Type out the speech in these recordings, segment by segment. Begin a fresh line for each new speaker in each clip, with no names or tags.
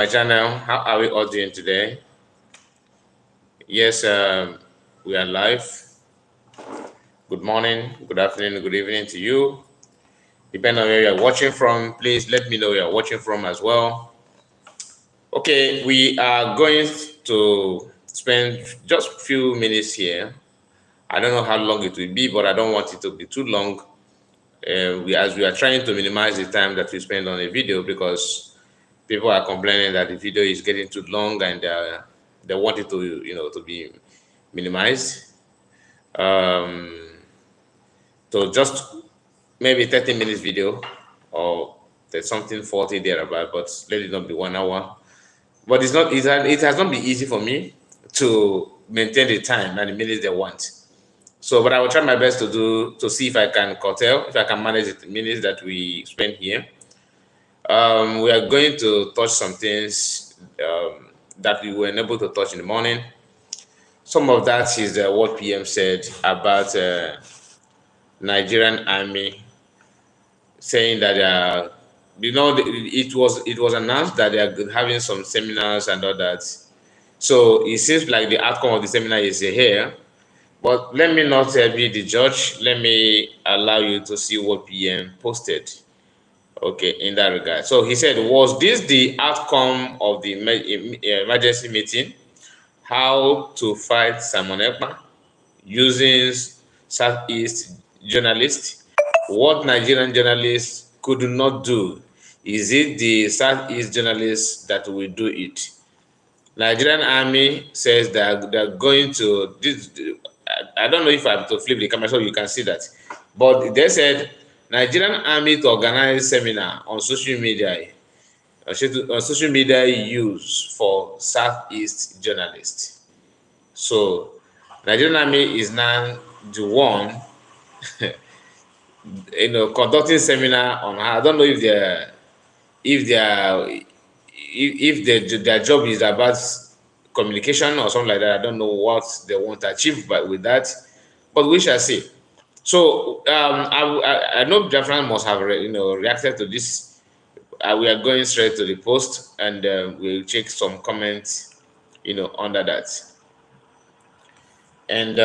My channel. How are we all doing today? Yes, we are live. Good morning, good afternoon, good evening to you. Depending on where you're watching from, please let me know where you're watching from as well. Okay, we are going to spend just a few minutes here. I don't know how long it will be, but I don't want it to be too long. As we are trying to minimize the time that we spend on a video, because people are complaining that the video is getting too long and they want it to, to be minimized. So just maybe 30 minutes video, or there's something 40 thereabout, but let it not be 1 hour. But it has not been easy for me to maintain the time and the minutes they want. So, but I will try my best to see if I can curtail, if I can manage the minutes that we spend here. We are going to touch some things that we were unable to touch in the morning. Some of that is what PM said about Nigerian army, saying that it was announced that they are having some seminars and all that. So it seems like the outcome of the seminar is here. But let me not be the judge. Let me allow you to see what PM posted. Okay, in that regard. So he said, was this the outcome of the emergency meeting? How to fight Simon Ekpa using Southeast journalists? What Nigerian journalists could not do? Is it the Southeast journalists that will do it? Nigerian army says that they're going to this. I don't know if I have to flip the camera so you can see that, but they said Nigerian army to organize seminar on social media, use for Southeast journalists. So Nigerian army is now the one, conducting seminar on how. I don't know if they are if their job is about communication or something like that. I don't know what they want to achieve with that, but we shall see. So I know Biafran must have reacted to this. We are going straight to the post, and we'll check some comments under that. And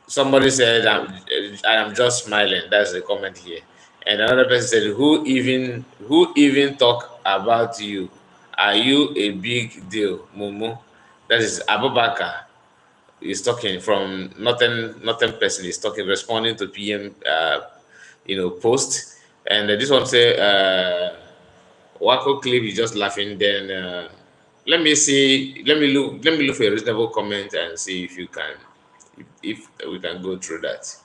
somebody said, I'm just smiling. That's the comment here. And another person said, who even talk about you? Are you a big deal, Mumu? That is Abubakar. He's talking from nothing person. He's talking, responding to PM post. And this one say Wako clip is just laughing. Then let me see, let me look for a reasonable comment and see if you can, if we can go through that.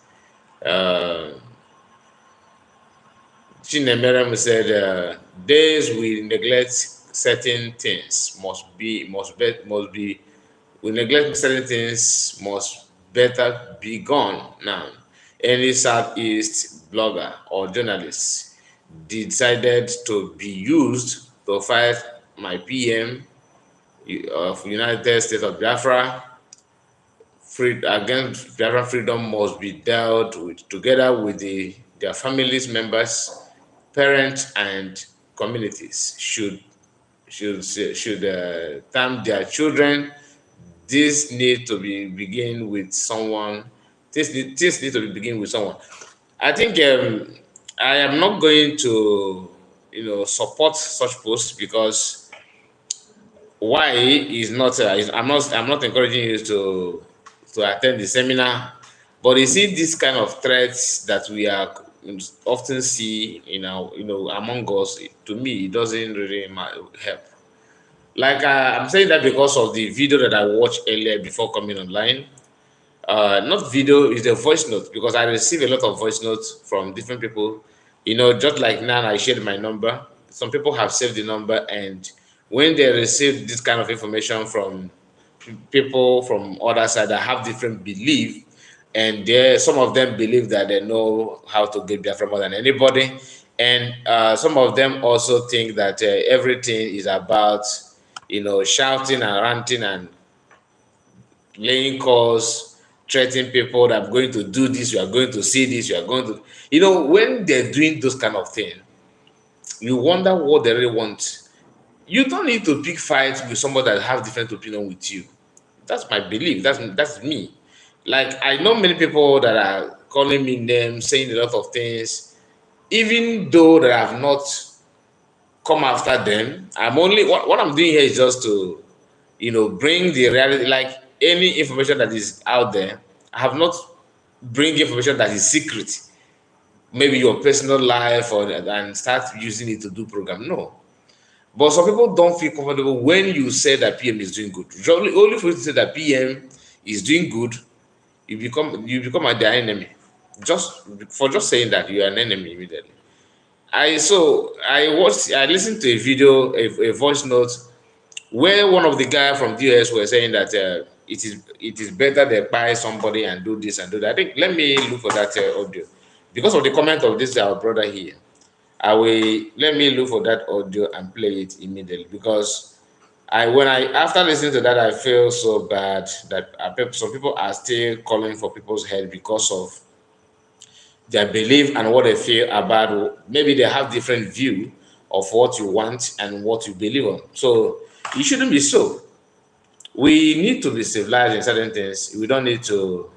Chinemerem said, days we neglect certain things we neglect certain things must better be gone now. Any Southeast blogger or journalist decided to be used to fight my PM of United States of Biafra. Against Biafra freedom must be dealt with together with their families, members, parents, and communities should term their children. This need to be begin with someone. This need to be begin with someone. I think I am not going to support such posts, because why is not I'm not encouraging you to attend the seminar, but you see this kind of threats that we are often see among us. To me, it doesn't really help. Like I'm saying that because of the video that I watched earlier before coming online. Not video, is a voice note, because I receive a lot of voice notes from different people. Just like now I shared my number. Some people have saved the number, and when they receive this kind of information from people from other side that have different belief, and some of them believe that they know how to get Biafra more than anybody, and some of them also think that everything is about shouting and ranting and laying calls, threatening people that I'm going to do this, you are going to see this, you are going to, when they're doing those kind of things, you wonder what they really want. You don't need to pick fights with somebody that have different opinion with you. That's my belief. That's me. Like I know many people that are calling me names, saying a lot of things, even though that I have not come after them. I'm only what I'm doing here is just to, bring the reality. Like any information that is out there, I have not bring information that is secret, maybe your personal life, or and start using it to do program. No. But some people don't feel comfortable when you say that PM is doing good. Only for you to say that PM is doing good, you become their enemy. Just saying that you are an enemy immediately. I listened to a video, a voice note where one of the guys from DOS were saying that it is better they buy somebody and do this and do that. I think let me look for that audio because of the comment of this our brother here. I will let me look for that audio and play it immediately because after listening to that I feel so bad that some people are still calling for people's head because of their belief and what they feel about. Maybe they have different view of what you want and what you believe on. So it shouldn't be so. We need to be civilized in certain things. We don't need to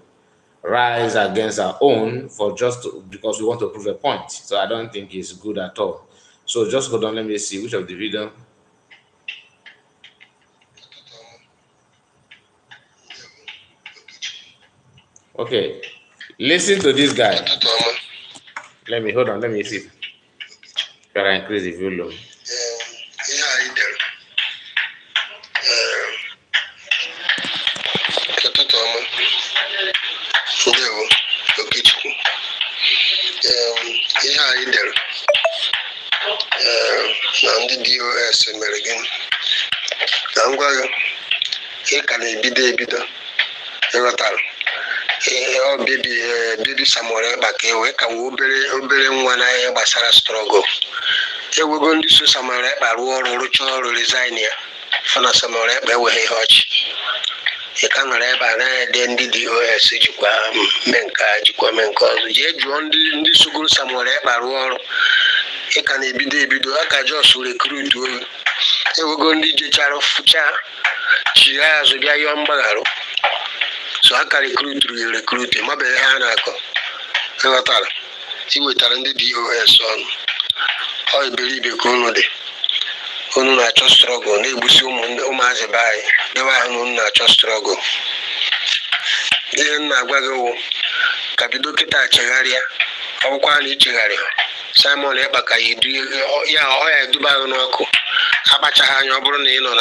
rise against our own because we want to prove a point. So I don't think it's good at all. So just hold on, let me see which of the video. Okay, listen to this guy. Hold on, let me see. Can I increase the volume?
ihe anyị dere na ndị DOS mere gịnị na ngwa gị ị ka na-ebido ịghọtara bebi Samuel Ekpa ka wee ka wee obere nwa na ihe gbasara strọgụl ewego ndị so Samuel Ekpa rụọ ọrụ rụchaa ọrụ resign ya fana Samuel Ekpa enweghị ihe ọchị ị ka nọrọ ebe a na-ede ndị DOS jikwa mee nke ọzọ jee jụọ ndị sogoro Samuel Ekpa rụọ ọrụ ị ka na-ebido aka jos rekrut oge ewego ndị jechara fụcha chiri azụ bịa yọọ mgbagharụ so aka rekrut mabeghị ha na-akọ ịghọtara iwetara ndị DOS ọnụ ọ iberibe ka unu dị unu na-achọ strọgụl na-egbusi ụmụazị be anyị debe ahụ na unu na-achọ strọgụl. Ihe m na-agwa gị wụ ka bido kịta chegharịa ọbụkwa na ichegharị Simon Ekpa ka ya eduba ahụ n'ọkụ akpachaghị anya ọ bụrụ na ị nọ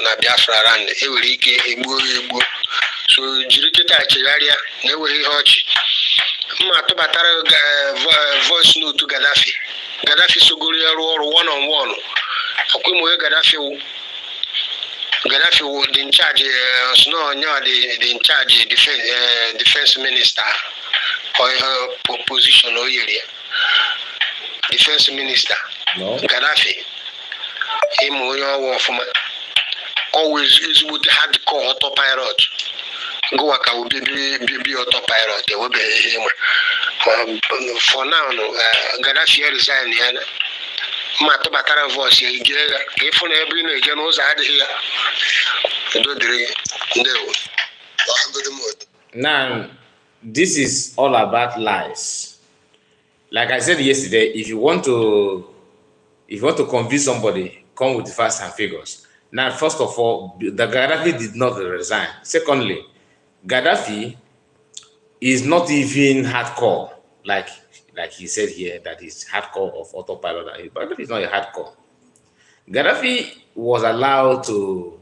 na Biafra land enwere ike egbuo so jiri kịta chegharịa na-enweghị ihe ọchị. Mma tụbatara voice note Gaddafi sogoro ya rụọ ọrụ one on one. Akwụmoye Gaddafi was in charge, the in charge defense minister or her position or area. Defense minister. No. Gaddafi. Him always is with hardcore autopilot. Go work out be autopilot. They will be him. For now, Gaddafi resigned. Mato batara voice ya igega ka ifu na ebe ị na-eje n'ụzọ adịghị ya edodiri ndewo.
Now this is all about lies. Like I said yesterday, if you want to convince somebody, come with the facts and figures. Now, first of all, the Gaddafi did not resign. Secondly, Gaddafi is not even hardcore like he said here, that is hardcore of autopilot. Gaddafi is not a hardcore. Gaddafi was allowed to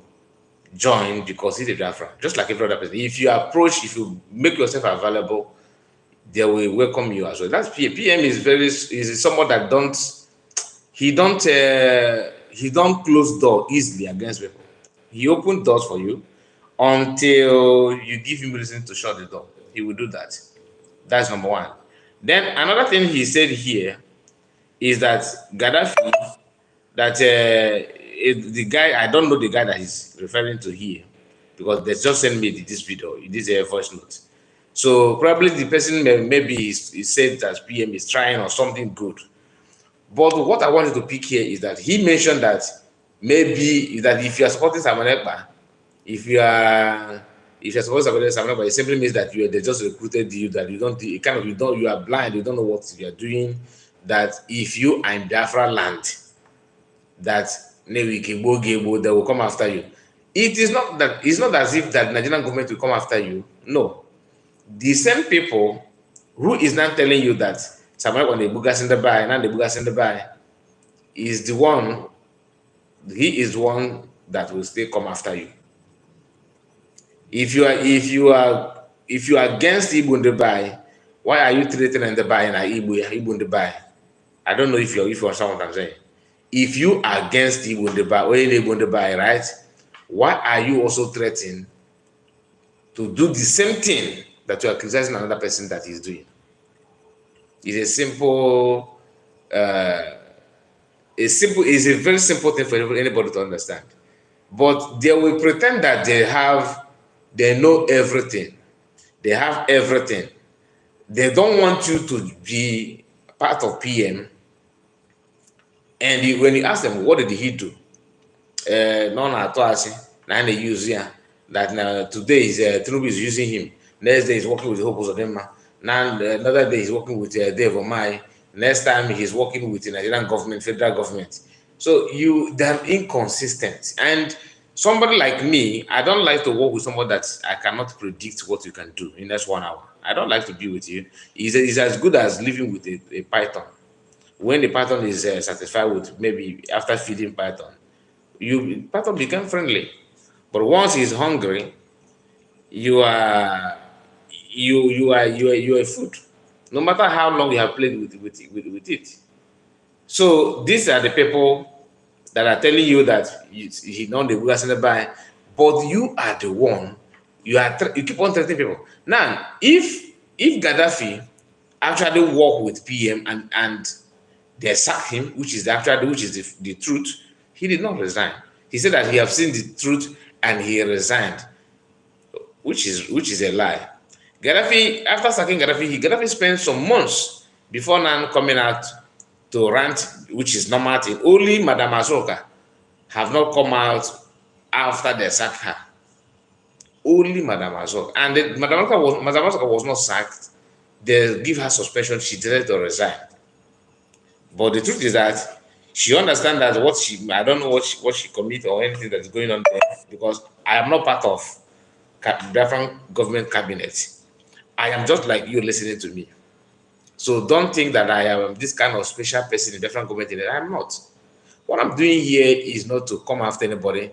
join because he's a Biafran, just like every other person. If you make yourself available, they will welcome you as well. That's PM. PM is someone that don't close door easily against people. He opened doors for you until you give him reason to shut the door. He will do that. That's number one. Then another thing he said here is that Gaddafi, that the guy, I don't know the guy that he's referring to here, because they just sent me this video, this voice note. So probably the person maybe he said that PM is trying or something good. But what I wanted to pick here is that he mentioned that maybe that if you are supporting Samuel Ekpa, if you're supposed to support Samuel Ekpa, it simply means that they just recruited you, that you are blind, you don't know what you are doing. That if you are in Biafra land, that maybe they will come after you. It's not as if that Nigerian government will come after you. No. The same people who is now telling you that Samuel when the Bugas in the buy, and the Bugas in the buy, is the one, he is one that will still come after you. If you are against Igbo in the buy, why are you threatening the buy and Igbo in the buy? I don't know if you understand what I'm saying. If you are against Igbo in the buy or Igbo in the buy, right? Why are you also threatening to do the same thing that you are criticizing another person that is doing? It's a very simple thing for anybody to understand. But they will pretend that they know everything. They have everything. They don't want you to be part of PM. And when you ask them, what did he do? None at all. Now they use that today is Tinubu is using him. Next day he's working with Hope Uzodinma. Now another day he's working with D0ubtful. Next time he's working with the Nigerian government, federal government. So they're inconsistent. And somebody like me, I don't like to work with someone that I cannot predict what you can do in just 1 hour. I don't like to be with you. It's as good as living with a python. When the python is satisfied with, maybe after feeding python, python become friendly. But once he's hungry, you are food. No matter how long you have played with it. So these are the people that are telling you that he know the Bugas in the buy, but you are the one. You keep on threatening people. Now, if Gaddafi actually work with PM and they sack him, which is the truth, he did not resign. He said that he have seen the truth and he resigned, which is a lie. Gaddafi, after sacking Gaddafi spent some months before now coming out to rant, which is normal thing. Only Madam Azoka have not come out after they sacked her. Only Madam Azoka. And Madam Azoka was not sacked. They give her suspension. She decided to resign. But the truth is that she understands that I don't know what she commit or anything that is going on there, because I am not part of Biafran government cabinet. I am just like you listening to me. So don't think that I am this kind of special person in Biafran government. I am not. What I'm doing here is not to come after anybody.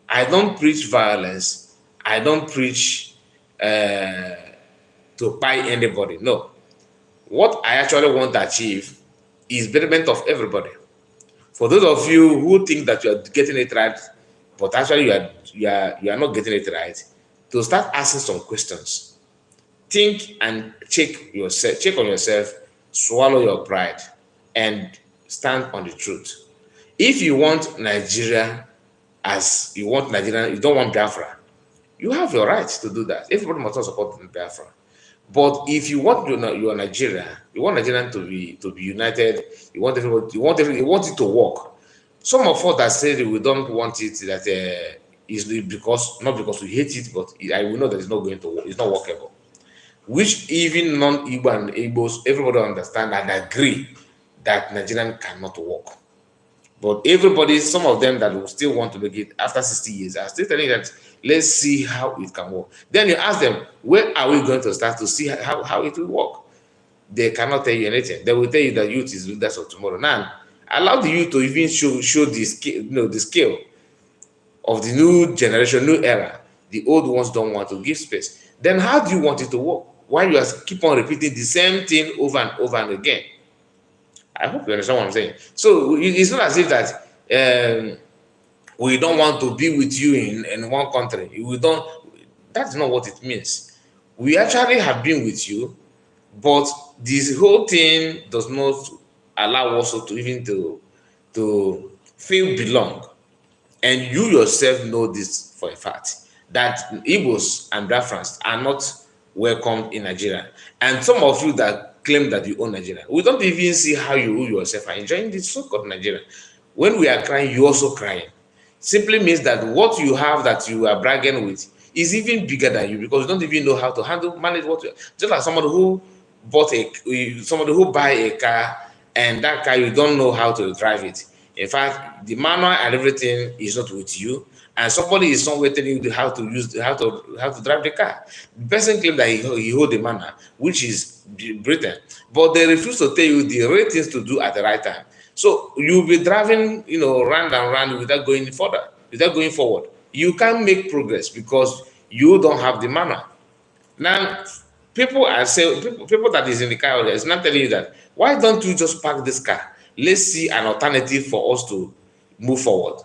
I don't preach violence. I don't preach to buy anybody. No. What I actually want to achieve is betterment of everybody. For those of you who think that you are getting it right, but actually you are not getting it right, to start asking some questions. Think and check on yourself, swallow your pride, and stand on the truth. If you want Nigeria as you want Nigeria, you don't want Biafra, you have your right to do that. Everybody must not support Biafra. But if you want you are Nigeria, you want Nigerian to be united, you want it to work. Some of us that say we don't want it, that is not because we hate it, but I will know that it's not going to work, it's not workable. Which even non-Igbo and Igbos, everybody understand and agree that Nigerian cannot work. But everybody, some of them that will still want to make it after 60 years are still telling that let's see how it can work. Then you ask them, where are we going to start to see how it will work? They cannot tell you anything. They will tell you that youth is leaders of tomorrow. Now, allow the youth to even show the scale, the scale of the new generation, new era. The old ones don't want to give space. Then how do you want it to work? Why you keep on repeating the same thing over and over and again? I hope you understand what I'm saying. So it's not as if that we don't want to be with you in one country. That's not what it means. We actually have been with you, but this whole thing does not allow us to even to feel belong. And you yourself know this for a fact, that Igbos and Biafrans are not welcome in Nigeria. And some of you that claim that you own Nigeria. We don't even see how you yourself are enjoying this so-called Nigeria. When we are crying, you also crying. Simply means that what you have that you are bragging with is even bigger than you, because you don't even know how to manage what you, just like somebody who somebody who buy a car, and that car you don't know how to drive it. In fact, the manual and everything is not with you, and somebody is somewhere telling you how to use how to drive the car. The person claims that he hold the manual, which is Britain, but they refuse to tell you the right things to do at the right time. So you'll be driving, round and round without going further, without going forward. You can't make progress because you don't have the manual. Now, people are saying, people that is in the car is not telling you that, why don't you just park this car? Let's see an alternative for us to move forward.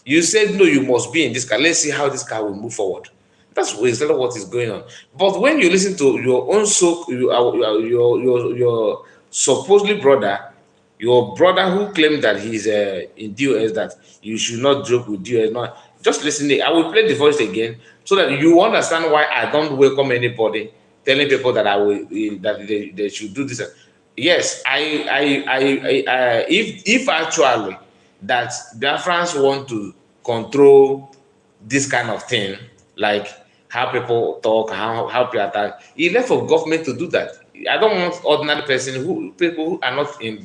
You said, no, you must be in this car. Let's see how this car will move forward. That's exactly what is going on. But when you listen to your own your supposedly brother, your brother who claimed that he's in DOS, that you should not joke with DOS. No, just listen. I will play the voice again so that you understand why I don't welcome anybody telling people that I will that they should do this. Yes, if actually that Biafrans want to control this kind of thing, like how people talk, how people attack, it's left for government to do that. I don't want ordinary people who are not in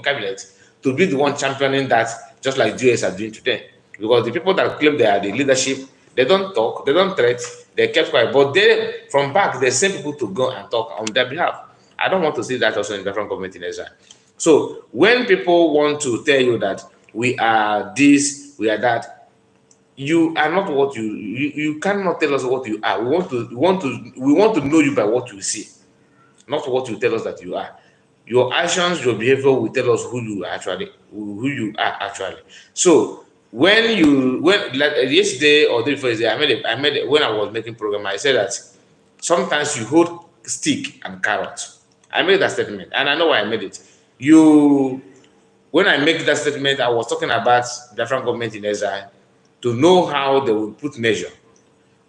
cabinet to be the one championing that, just like US are doing today. Because the people that claim they are the leadership, they don't talk, they don't threat, they kept quiet. But they, from back, they send people to go and talk on their behalf. I don't want to see that also in different government in Israel. So when people want to tell you that we are this, we are that, you are not what you cannot tell us what you are. We want to know you by what you see, not what you tell us that you are. Your actions, your behavior will tell us who you are actually. So when like yesterday or the day before yesterday, I made it when I was making program. I said that sometimes you hold stick and carrot. I made that statement, and I know why I made it. When I make that statement, I was talking about different government in Israel to know how they will put measure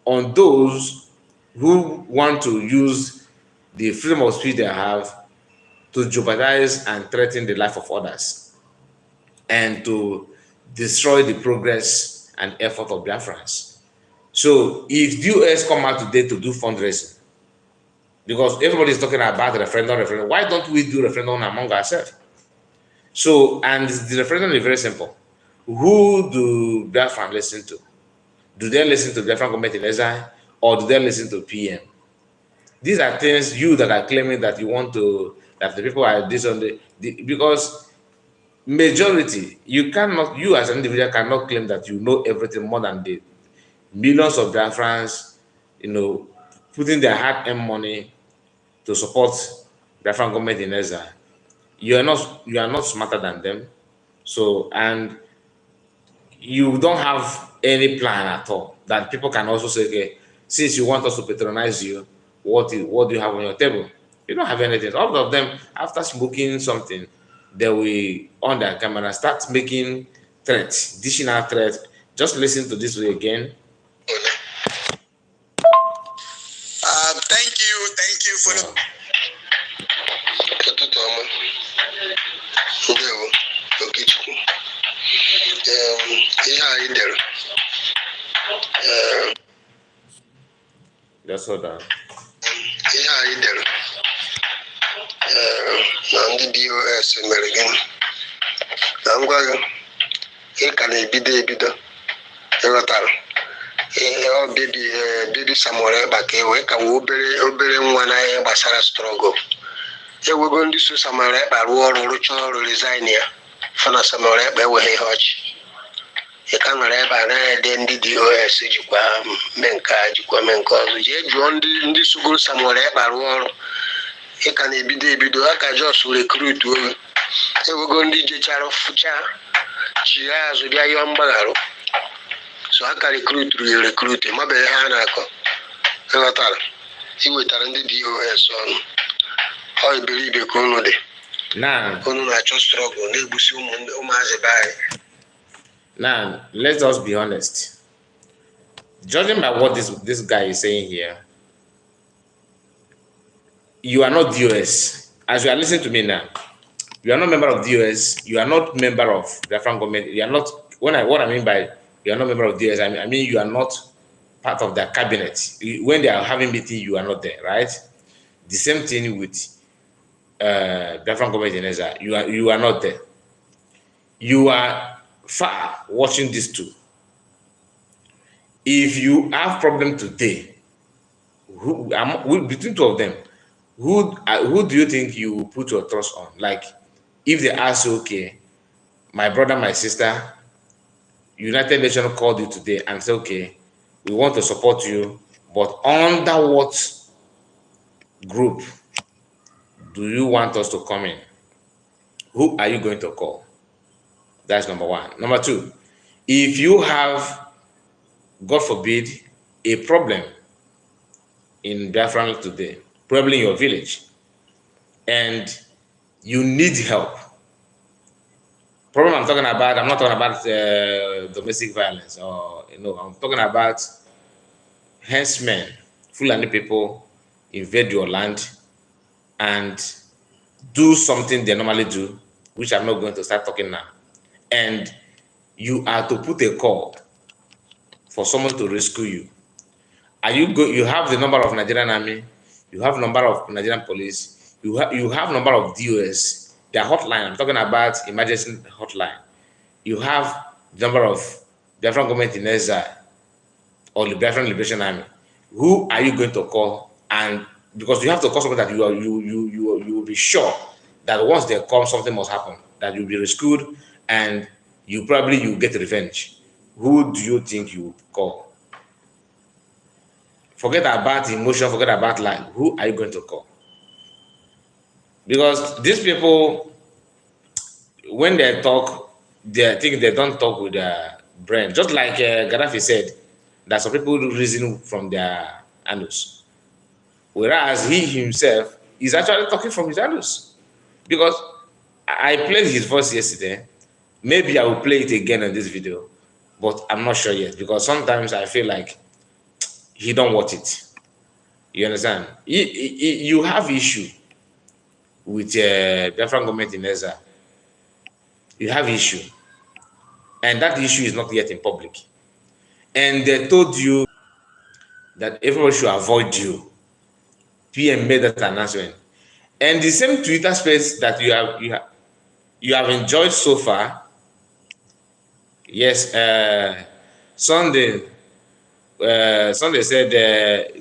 on those who want to use the freedom of speech they have to jeopardize and threaten the life of others, and to destroy the progress and effort of Biafrans. So if the US come out today to do fundraising, because everybody is talking about referendum, why don't we do referendum among ourselves? So, and the referendum is very simple. Who do Biafran listen to? Do they listen to Biafran government in Israel, or do they listen to PM? These are things you that are claiming that you want to, that the people are this on because majority, you as an individual cannot claim that you know everything more than the millions of Biafrans, putting their hard-earned money to support Biafran government in Israel. You are not smarter than them. So, and you don't have any plan at all that people can also say, okay, since you want us to patronize you, what do you have on your table? You don't have anything. All of them, after smoking something, they will on their camera start making threats, additional threats. Just listen to this way again.
Thank you for the.
Just hold on.
Na ndị DOS mere gịnị? Na ngwa gị, ị ka na-ebido ịghọtara. Bebi Samuel Ekpa ka ewe ka obere nwa na ihe gbasara struggle. Ewego ndị so Samuel Ekpa rụọ ọrụ rụchaa ọrụ resign ya, fana Samuel Ekpa enweghị ihe ọchị. Ị ka nọrọ ebe a na-ede ndị DOS jikwa mee nke ọzọ. Jee jụọ ndị sugoro Samuel Ekpa rụọ ọrụ. Ị ka na-ebido aka just recruit oge. Ewego ndị jechara fụcha chi ya azụ bịa yọọ mgbagharụ. So aka recruit mabeghị ha na-akọ. Ịghọtara, iwetara ndị DOS ọnụ. Ọ iberibe ka unu dị. Unu na-achọ struggle na-egbusi ụmụazị be anyị.
Now, let's just be honest. Judging by what this guy is saying here, you are not DOS. as you are listening to me now, you are not member of the US, you are not member of the Biafran government, you are not, what I mean by you are not member of the US, I mean you are not part of their cabinet. When they are having meeting, you are not there, right? The same thing with Biafran government in Ezra, you are not there. You are far watching these two. If you have problem today, between two of them, who do you think you put your trust on? Like, if they ask you, okay, my brother, my sister, United Nations called you today and said, okay, we want to support you, but under what group do you want us to come in? Who are you going to call? That's number one. Number two, if you have, God forbid, a problem in Biafran today, probably in your village, and you need help. Problem I'm talking about, I'm not talking about domestic violence, or I'm talking about herdsmen, Fulani people invade your land and do something they normally do, which I'm not going to start talking now. And you are to put a call for someone to rescue you. You have the number of Nigerian army, you have number of Nigerian police, you have number of DOS, their hotline. I'm talking about emergency hotline. You have the number of Biafran government in exile or the Biafran Liberation Army. Who are you going to call? And because you have to call someone that you will be sure that once they come, something must happen, that you'll be rescued, and you get revenge. Who do you think you call? Forget about emotion, forget about life. Who are you going to call? Because these people, when they talk, they think they don't talk with their brain. Just like Gaddafi said, that some people reason from their anus, whereas he himself is actually talking from his anus. Because I played his voice yesterday. Maybe I will play it again on this video, but I'm not sure yet, because sometimes I feel like he don't want it. You understand? You have issue with Biafran government in Ezra. You have issue, and that issue is not yet in public. And they told you that everybody should avoid you. PM made that announcement, and the same Twitter space that you have enjoyed so far. Yes, Sunday said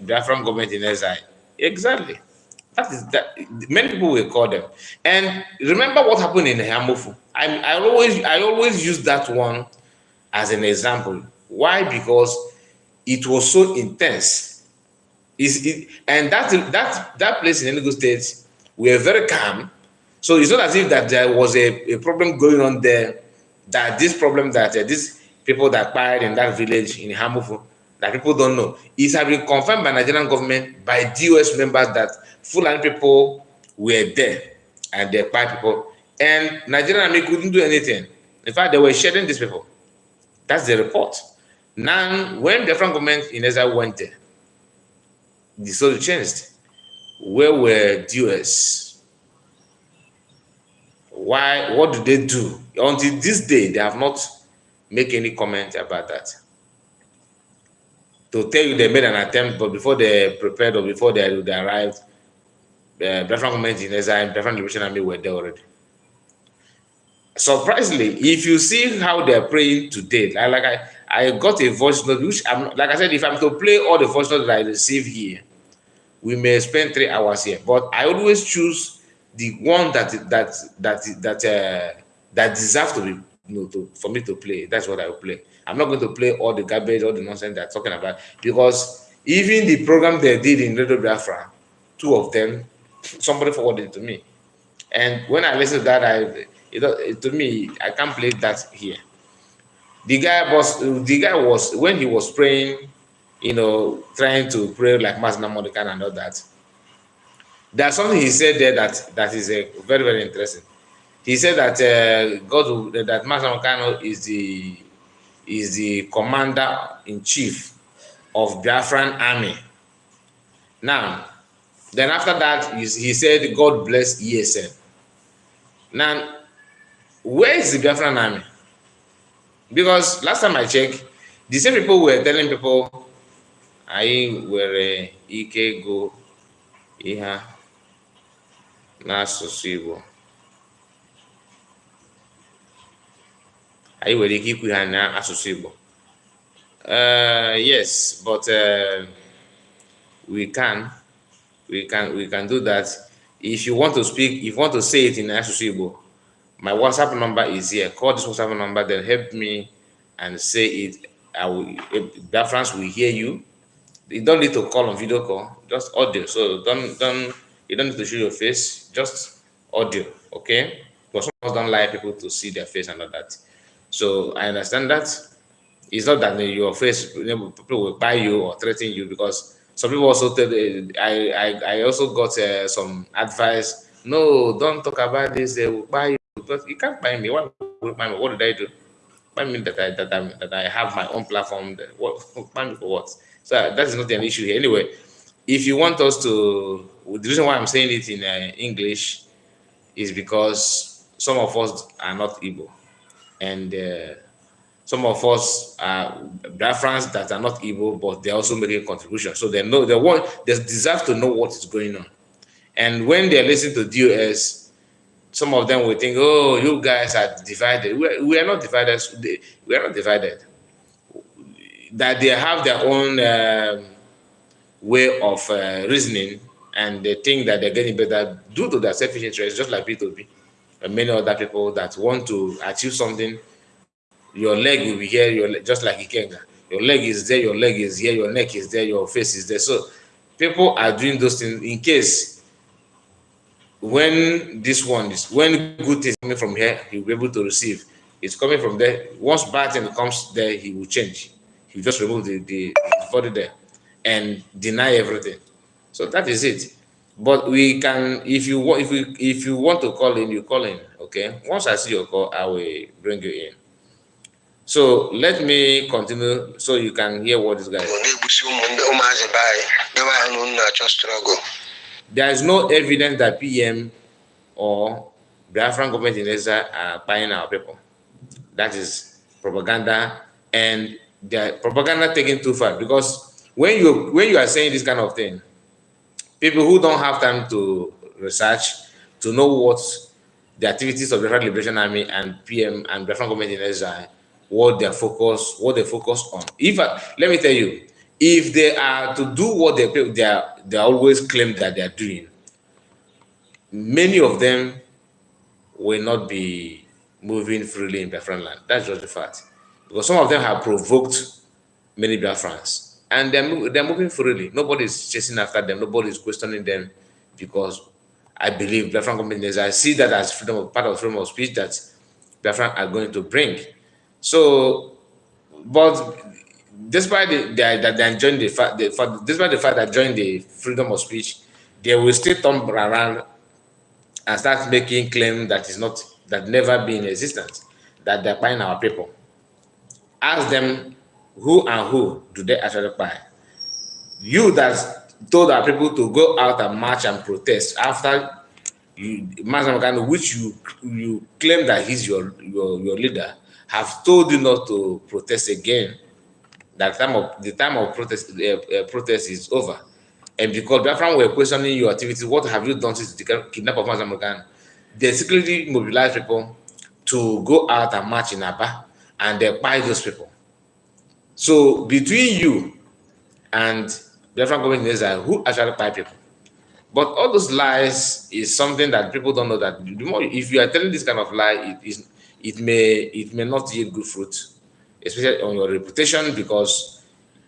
Biafran government in exile. Exactly. That is that. Many people will call them. And remember what happened in Hamofu. I always use that one as an example. Why? Because it was so intense. And that place in Enugu State, we were very calm. So it's not as if that there was a problem going on there. That this problem that these people that died in that village in Hamofu, that people don't know, it has been confirmed by Nigerian government, by DOS members, that Fulani people were there and they died people, and Nigerian army couldn't do anything. In fact, they were shedding these people. That's the report. Now, when the Biafran government in Ezra went there, the story changed. Where were DOS? Why? What do they do? Until this day, they have not made any comment about that. To tell you they made an attempt, but before they prepared or before they arrived, the Biafran government in exile, Biafran Liberation Army were there already. Surprisingly, if you see how they're praying today, I got a voice note, which like I said, if I'm to play all the voice notes that I receive here, we may spend 3 hours here. But I always choose the one that deserves to be, for me to play. That's what I will play. I'm not going to play all the garbage, all the nonsense they're talking about, because even the program they did in Radio Biafra, 2 of them, somebody forwarded it to me, and when I listen to that, to me, I can't play that here. The guy was when he was praying, trying to pray like Masna Modikan and all that. There's something he said there that is very, very interesting. He said that that Masna Modikan is the commander in chief of Biafran army. Now, Then after that, he said, God bless ESN. Now, where is the Biafran army? Because last time I checked, the same people were telling people, I were ike go ihe n'asụsụ Igbo. Anyị nwere ike ikwu ha n'asụsụ Igbo. Yes, but we can do that. If you want to speak, if you want to say it in asụsụ Igbo, my WhatsApp number is here. Call this WhatsApp number, then help me and say it. I will. Biafrans will hear you. You don't need to call on video call, just audio. So you don't need to show your face, just audio, okay? Because some of us don't like people to see their face and all that. So I understand that. It's not that your face, people will buy you or threaten you, because some people also tell. I also got some advice. No, don't talk about this. They will buy you, but you can't buy me. Why will you buy me? What did I do? Buy me that I have my own platform. What buy me for what? So that is not an issue here. Anyway, if you want us to, the reason why I'm saying it in English is because some of us are not Igbo, and some of us are Biafrans that are not Igbo, but they're also making a contribution. So they know they deserve to know what is going on. And when they're listening to DOS, some of them will think, "Oh, you guys are divided." We are not divided. We are not divided. That they have their own way of reasoning, and they think that they're getting better due to their selfish interests, just like B2B and many other people that want to achieve something. Your leg will be here, just like Ikenga. Your leg is there, your leg is here, your neck is there, your face is there. So people are doing those things in case when good things coming from here, he'll be able to receive. It's coming from there. Once bad thing comes there, he will change. He will just remove the body there and deny everything. So that is it. But we can, if you want to call in, you call in. Okay. Once I see your call, I will bring you in. So let me continue so you can hear what this guy is. There is no evidence that PM or Biafran government in Israel are buying our people. That is propaganda, and the propaganda taken too far, because when you are saying this kind of thing, people who don't have time to research to know what the activities of the Biafran Liberation Army and PM and Biafran government in Israel, what they focus on. Let me tell you, if they are to do what they always claim that they are doing, many of them will not be moving freely in Biafran land. That's just the fact. Because some of them have provoked many Biafrans, and they're moving freely. Nobody is chasing after them. Nobody is questioning them, because I believe Biafran companies, I see that as part of freedom of speech that Biafran are going to bring. So, but despite that they enjoy despite the fact that join the freedom of speech, they will still turn around and start making claims that never been in existence, that they're buying our people. Ask them who do they actually buy? You that told our people to go out and march and protest after which you claim that he's your leader, have told you not to protest again. That the time of protest is over, and because Biafran were questioning your activities, what have you done since the kidnap of Mazamogan? They secretly mobilized people to go out and march in Aba, and they buy those people. So between you and Biafran government in Israel, who actually buy people? But all those lies is something that people don't know, that the more, if you are telling this kind of lie, it may not yield good fruit, especially on your reputation, because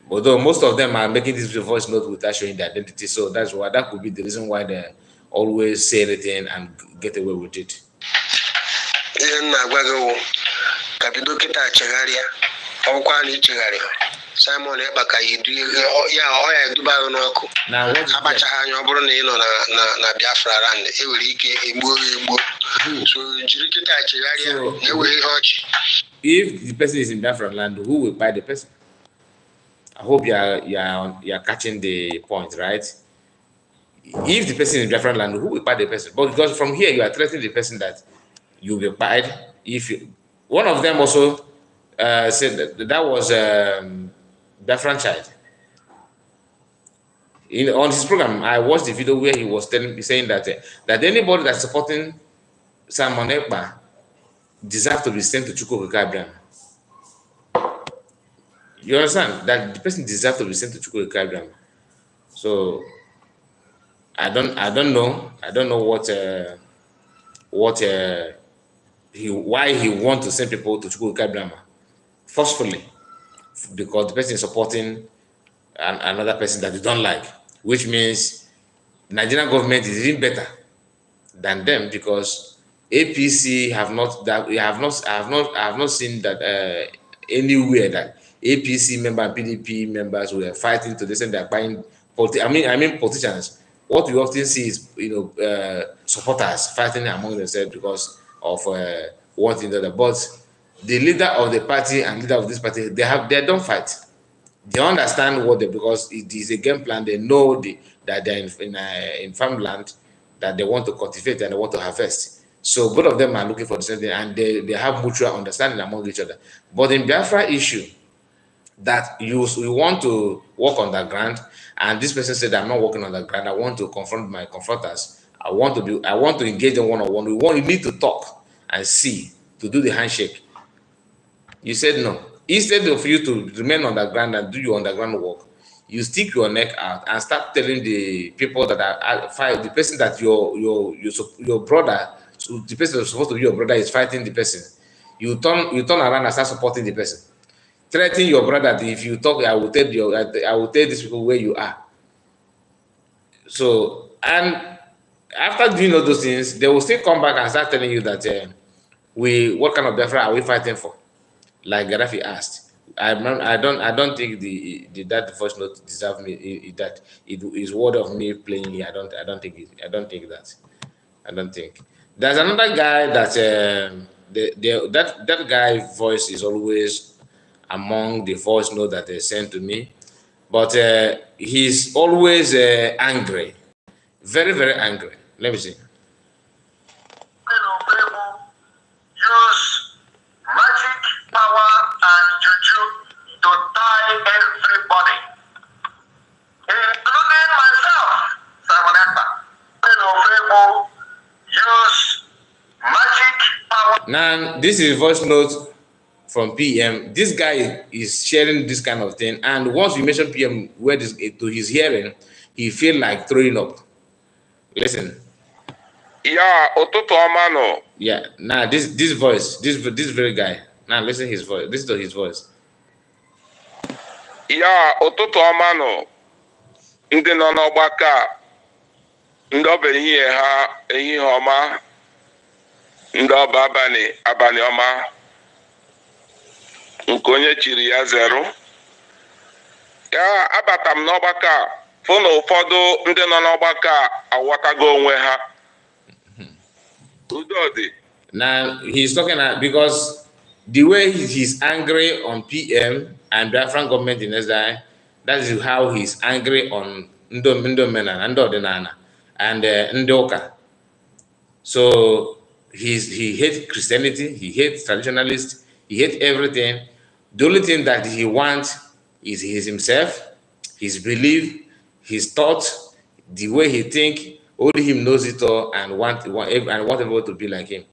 although most of them are making this voice note without showing their identity, so that could be the reason why they always say anything and get away with it.
Simon Ekpa now what so
if the person is in Biafra land, who will buy the person? I hope you are catching the point, right? if the person is Biafran land, who will pay the person? But because from here you are threatening the person that you'll be paid if you. One of them also said that was Biafran child. On his program, I watched the video where he was saying that that anybody that's supporting Simon Ekpa deserves to be sent to Chukwu Abraham. You understand that the person deserves to be sent to Chukwu Abraham. So I don't know why he want to send people to Chukwu Abraham forcefully, because the person is supporting another person that you don't like, which means the Nigerian government is even better than them, because APC have not seen that anywhere that APC member and PDP members were fighting to the extent they're buying. I mean politicians. What we often see is supporters fighting among themselves because of one thing or the other. But the leader of the party and leader of this party, they don't fight. They understand what because it is a game plan. They know that they're in farmland that they want to cultivate and they want to harvest. So both of them are looking for the same thing, and they have mutual understanding among each other. But in Biafra issue, that you want to work on the ground, and this person said, I'm not working on the ground, I want to confront my confronters, I want to engage them one-on-one. You need to talk and see, to do the handshake. You said no. Instead of you to remain on the ground and do your underground work, you stick your neck out and start telling the people that are fight the person that your brother, so the person that's supposed to be your brother is fighting the person. You turn around and start supporting the person, threatening your brother that if you talk, I will tell these people where you are. So, and after doing all those things, they will still come back and start telling you that what kind of Biafra are we fighting for? Like Gaddafi asked. I don't think that voice note deserve me that it is word of me playing here. I don't think there's another guy that that guy voice is always among the voice note that they send to me, but he's always angry, very, very angry. Let me see.
Use magic power and juju to tie everybody, including myself, Simon Ekpa. Use magic power.
Now, this is voice note from PM. This guy is sharing this kind of thing, and once we mention PM where this to his hearing, he feel like throwing up. Listen.
Yeah, Ototomano.
Yeah, now this voice, this very guy. Now listen his voice. Listen to his voice.
Yeah, Ototomano. Ndị nọ n'ọgbakọ ndị ọba ehihie ha ehihie ọma, ndị ọba abalị ọma, nke onye chiri ya zero. Ya abata m n'ọgbakọ a, fụ na ụfọdụ ndị nọ n'ọgbakọ a aghọtago onwe ha.
Now he's talking because the way he's angry on PM and Biafran government in Israel, that is how he's angry on Ndomena and Ndodinana and Ndoka. So he hates Christianity, he hates traditionalists, he hates everything. The only thing that he wants is himself, his belief, his thoughts, the way he thinks. Only him knows it all and want everyone to be like him.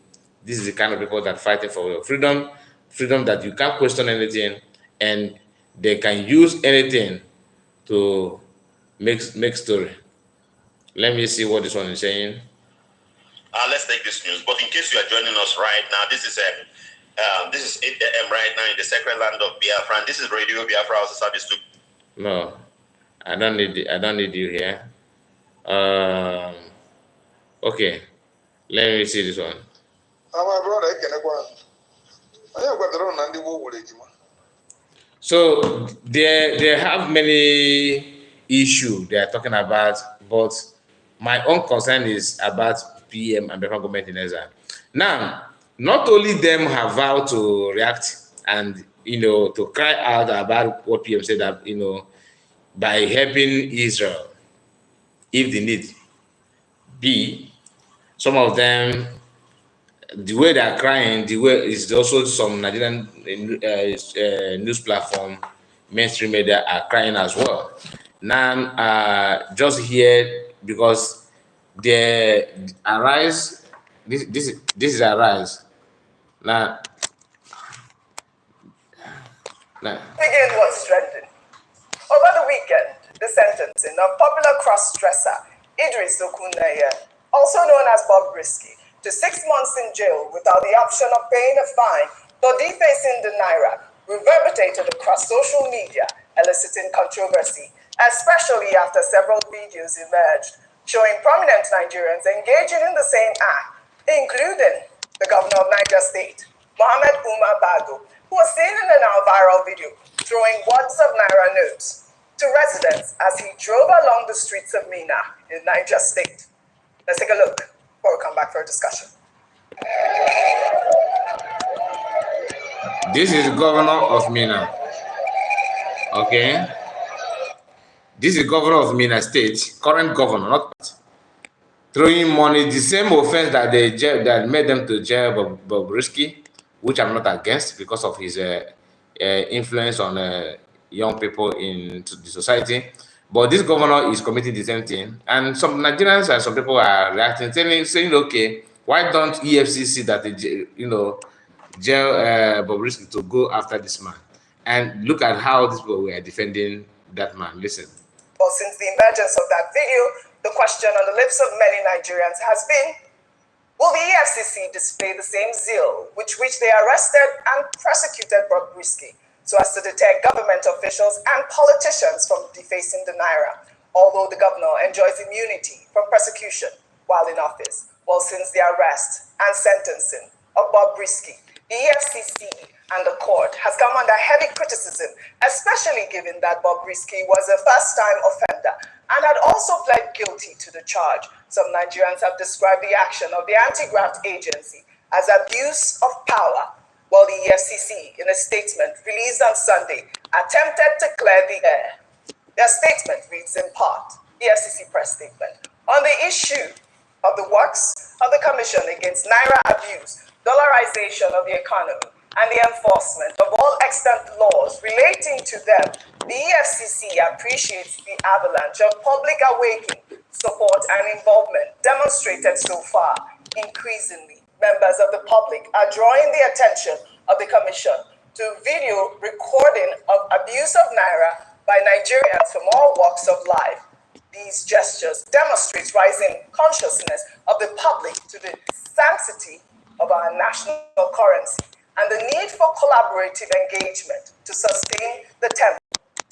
This is the kind of people that fighting for your freedom that you can't question anything, and they can use anything to make story. Let me see what this one is saying.
Let's take this news. But in case you are joining us right now, this is 8 a.m. right now in the sacred land of Biafra. And this is Radio Biafra also service too.
No, I don't need you here. Okay, let me see this one. So they have many issues they are talking about, but my own concern is about PM and the government in Israel. Now, not only them have vowed to react and to cry out about what PM said, that by helping Israel if they need. be. Some of them, the way they are crying, the way is also some Nigerian news platform, mainstream media are crying as well. Now, just here because they arise. This is arise. Now,
Begin what's trending. Over the weekend, the sentencing of popular cross-dresser Idris Okuneye, also known as Bobrisky, to 6 months in jail without the option of paying a fine for defacing the Naira, reverberated across social media, eliciting controversy, especially after several videos emerged showing prominent Nigerians engaging in the same act, including the governor of Niger State, Mohammed Umar Bago, who was seen in a now viral video throwing wads of Naira notes to residents as he drove along the streets of Mina in Niger State. Let's take a look before we come back for a discussion.
this is the governor of Mina. Okay. This is governor of Mina State, current governor, not throwing money, the same offense that that made them to jail Bobrisky, which I'm not against because of his influence on young people in the society. But this governor is committing the same thing, and some Nigerians and some people are reacting, saying, okay, why don't EFCC that jail Bobrisky to go after this man? And look at how these people were defending that man. Listen.
Well, since the emergence of that video, the question on the lips of many Nigerians has been, will the EFCC display the same zeal with which they arrested and prosecuted Bobrisky so as to deter government officials and politicians from defacing the Naira, although the governor enjoys immunity from prosecution while in office? Well, since the arrest and sentencing of Bobrisky, the EFCC and the court has come under heavy criticism, especially given that Bobrisky was a first-time offender and had also pled guilty to the charge. Some Nigerians have described the action of the anti-graft agency as abuse of power, while the EFCC, in a statement released on Sunday, attempted to clear the air. Their statement reads in part, EFCC press statement, on the issue of the works of the Commission against Naira abuse, dollarization of the economy, and the enforcement of all extant laws relating to them, the EFCC appreciates the avalanche of public awakening, support, and involvement demonstrated so far. Increasingly, members of the public are drawing the attention of the Commission to video recording of abuse of Naira by Nigerians from all walks of life. These gestures demonstrate rising consciousness of the public to the sanctity of our national currency and the need for collaborative engagement to sustain the tempo.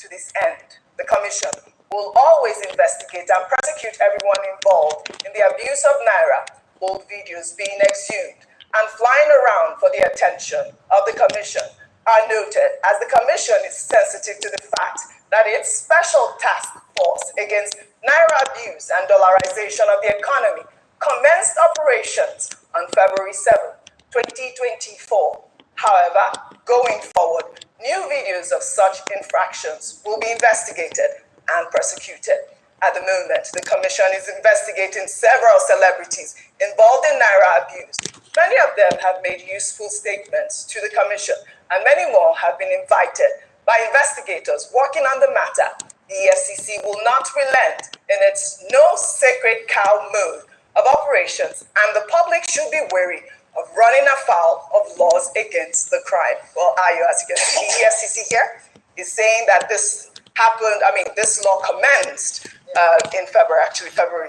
To this end, the Commission will always investigate and prosecute everyone involved in the abuse of Naira, old videos being exhumed and flying around for the attention of the Commission are noted, as the Commission is sensitive to the fact that its special task force against Naira abuse and dollarization of the economy commenced operations on February 7, 2024. However, going forward, new videos of such infractions will be investigated and prosecuted. At the moment, the Commission is investigating several celebrities involved in Naira abuse. Many of them have made useful statements to the Commission, and many more have been invited by investigators working on the matter. The EFCC will not relent in its no sacred cow mode of operations, and the public should be wary of running afoul of laws against the crime. Well, as you can see, the EFCC here is saying that this happened, this law commenced in February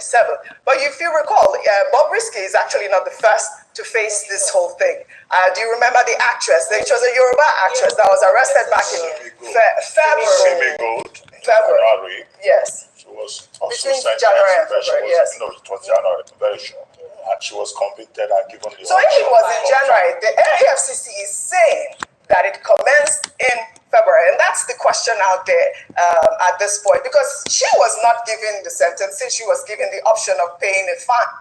7th. But if you recall, Bobrisky is actually not the first to face this whole thing. Do you remember the actress? She was a Yoruba actress that was arrested back in February. Yes.
She was also
between January and February, yes.
No, it was January, very sure. And she was convicted and given the...
So if it was in January, the EFCC is saying that it commenced in February. And that's the question out there at this point, because she was not given the sentence, since she was given the option of paying a fine.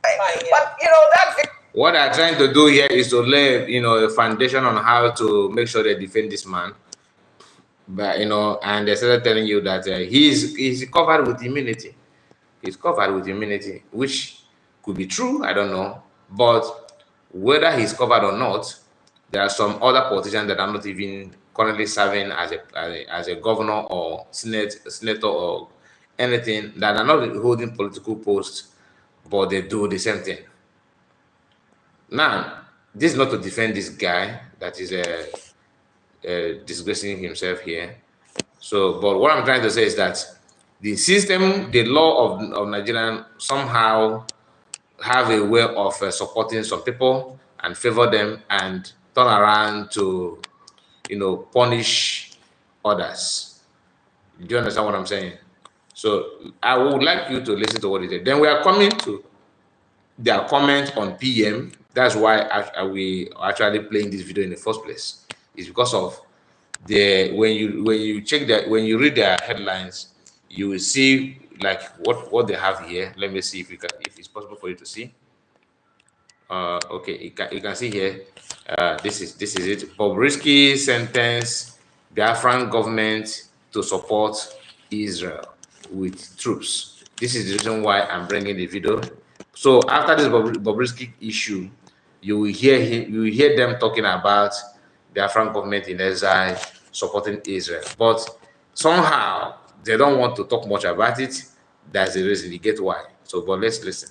But, that...
What they're trying to do here is to lay, a foundation on how to make sure they defend this man. But, and they started telling you that he's covered with immunity. He's covered with immunity, which could be true, I don't know. But whether he's covered or not, there are some other politicians that are not even currently serving as a governor or senator or anything, that are not holding political posts, but they do the same thing. Now, this is not to defend this guy that is disgracing himself here. So, but what I'm trying to say is that the system, the law of Nigerian somehow have a way of supporting some people and favor them and turn around to, punish others. Do you understand what I'm saying? So I would like you to listen to what he said. Then we are coming to their comment on PM. That's why we are actually playing this video in the first place. It's because of when you check that, when you read their headlines, you will see like what they have here. Let me see if it's possible for you to see. Okay, you can see here. This is it. Bobrisky sentence Biafran government to support Israel with troops. This is the reason why I'm bringing the video. So after this Bobrisky issue, you will hear them talking about Biafran government in exile supporting Israel, but somehow they don't want to talk much about it. That's the reason. You get why. So, but let's listen.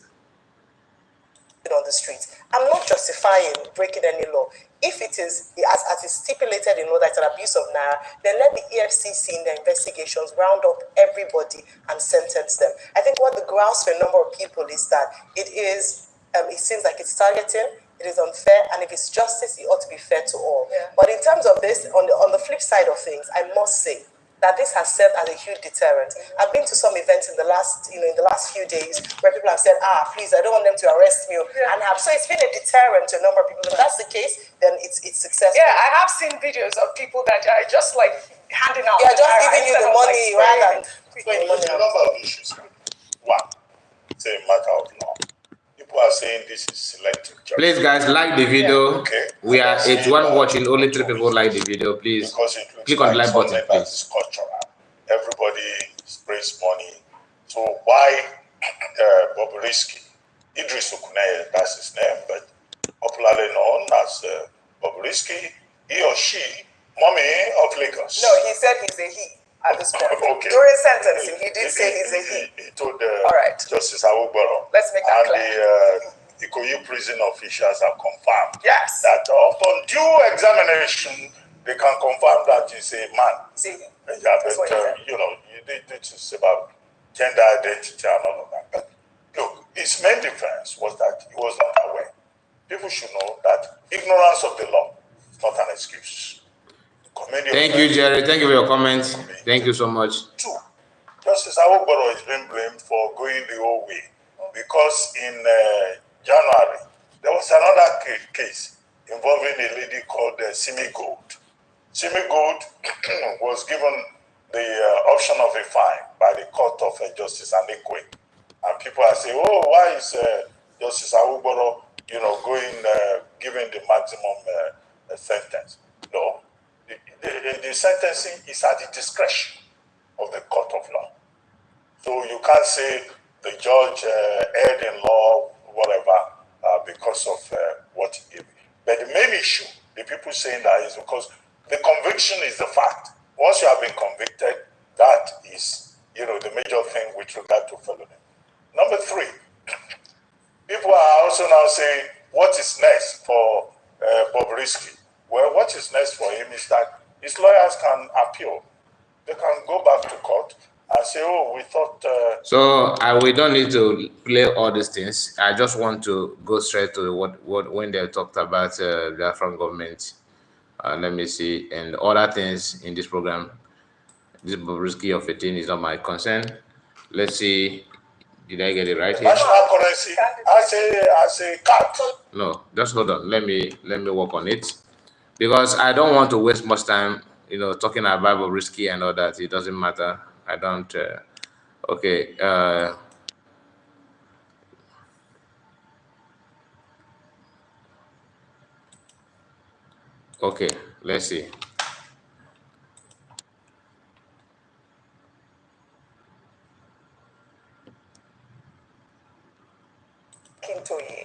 On the streets. I'm not justifying breaking any law. If it is, as is stipulated in law, that's an abuse of Naira, then let the EFCC in their investigations round up everybody and sentence them. I think what the grounds for a number of people is that it seems like it's targeting, it is unfair, and if it's justice, it ought to be fair to all. Yeah. But in terms of this, on the flip side of things, I must say that this has served as a huge deterrent. I've been to some events in the last few days where people have said, please, I don't want them to arrest me. Yeah. So it's been a deterrent to a number of people. If that's the case, then it's successful. Yeah, I have seen videos of people that are just like handing out. Yeah, just giving you the money rather than
a number of issues. One, it's a matter of law. People are saying this is selective justice.
Please, guys, like the video. Yeah. Okay. We are 81 watching. Only 3 people like the video. Please click on the like button. Please.
It's cultural. Everybody sprays money. So why Bobrisky, Idris Okuneye, that's his name, but popularly known as Bobrisky, he or she, mommy of Lagos.
No, he said he's a he at this point. Okay. During sentencing, he did say he's a he.
He told Justice Awugboro.
Let's make that clear.
The Ikoyi prison officials have confirmed
that
upon due examination, they can confirm that he's a man.
See,
yeah, but this is about gender identity and all of that. But look, his main defense was that he was not aware. People should know that ignorance of the law is not an excuse.
Thank you, Jerry. Thank you for your comments. Thank you so much.
Two, Justice Awugboro is being blamed for going the whole way because in January, there was another case involving a lady called Simi Gold. Simi Gold was given the option of a fine by the court of Justice Anekwe. And people are saying, why is Justice Awugboro, giving the maximum sentence? No. The sentencing is at the discretion of the court of law. So you can't say the judge erred in law, whatever, because of what he gave. But the main issue, the people saying that is because the conviction is the fact. Once you have been convicted, that is, the major thing with regard to felony. Number three, people are also now saying, what is next for Bobrisky? Well, what is next for him is that his lawyers can appeal. They can go back to court and say, we thought...
So we don't need to play all these things. I just want to go straight to what when they talked about the Biafran government. Let me see. And other things in this program. This Bobrisky of 18 is not my concern. Let's see. Did I get it right here?
National currency as a cat.
No, just hold on. Let me work on it. Because I don't want to waste much time, talking about Bobrisky and all that. It doesn't matter. I don't. Okay. Okay. Let's see.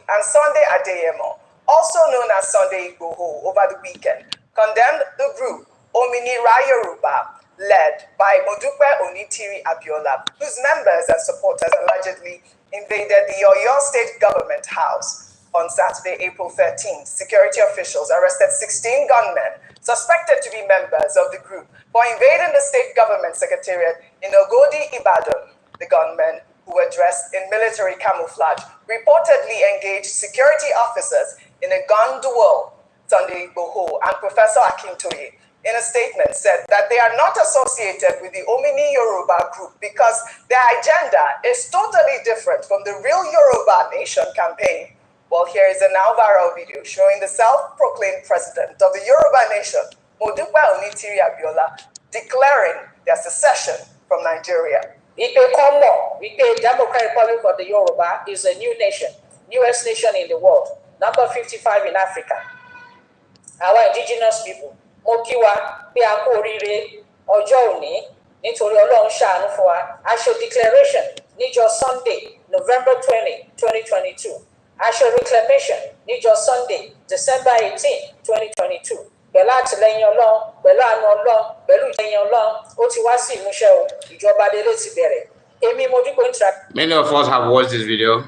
and Sunday Adeyemo, also known as Sunday Igboho, over the weekend, condemned the group Ominira Yoruba, led by Modupe Onitiri Abiola, whose members and supporters allegedly invaded the Oyo State Government House. On Saturday, April 13th, security officials arrested 16 gunmen suspected to be members of the group for invading the state government secretariat in Ogodi, Ibadan. The gunmen, who were dressed in military camouflage, reportedly engaged security officers in a gun duel. Sunday Igboho and Professor Akintoye, in a statement, said that they are not associated with the Omini Yoruba group because their agenda is totally different from the real Yoruba Nation campaign. Well, here is a now viral video showing the self-proclaimed president of the Yoruba Nation, Modupe Onitiri Abiola, declaring their secession from Nigeria.
The Democratic Republic of the Yoruba is a new nation, newest nation in the world, number 55 in Africa. Our indigenous people, Mokiwa, Piakorire, Ojoni, nítorí Ọlọ́run ṣàánú fún wa. A ṣe declaration níjọ́ Sunday, November 20, 2022. A ṣe reclamation níjọ́ Sunday, December 18, 2022. Pẹ̀lú àtìlẹ́yìn Ọlọ́run, pẹ̀lú àánú Ọlọ́run, pẹ̀lú ìjẹyìn Ọlọ́run, ó ti wá sí ìmúṣẹ o. Ìjọba délé ti bẹ̀rẹ̀. Èmi Modupe interact.
Many of us have watched this video.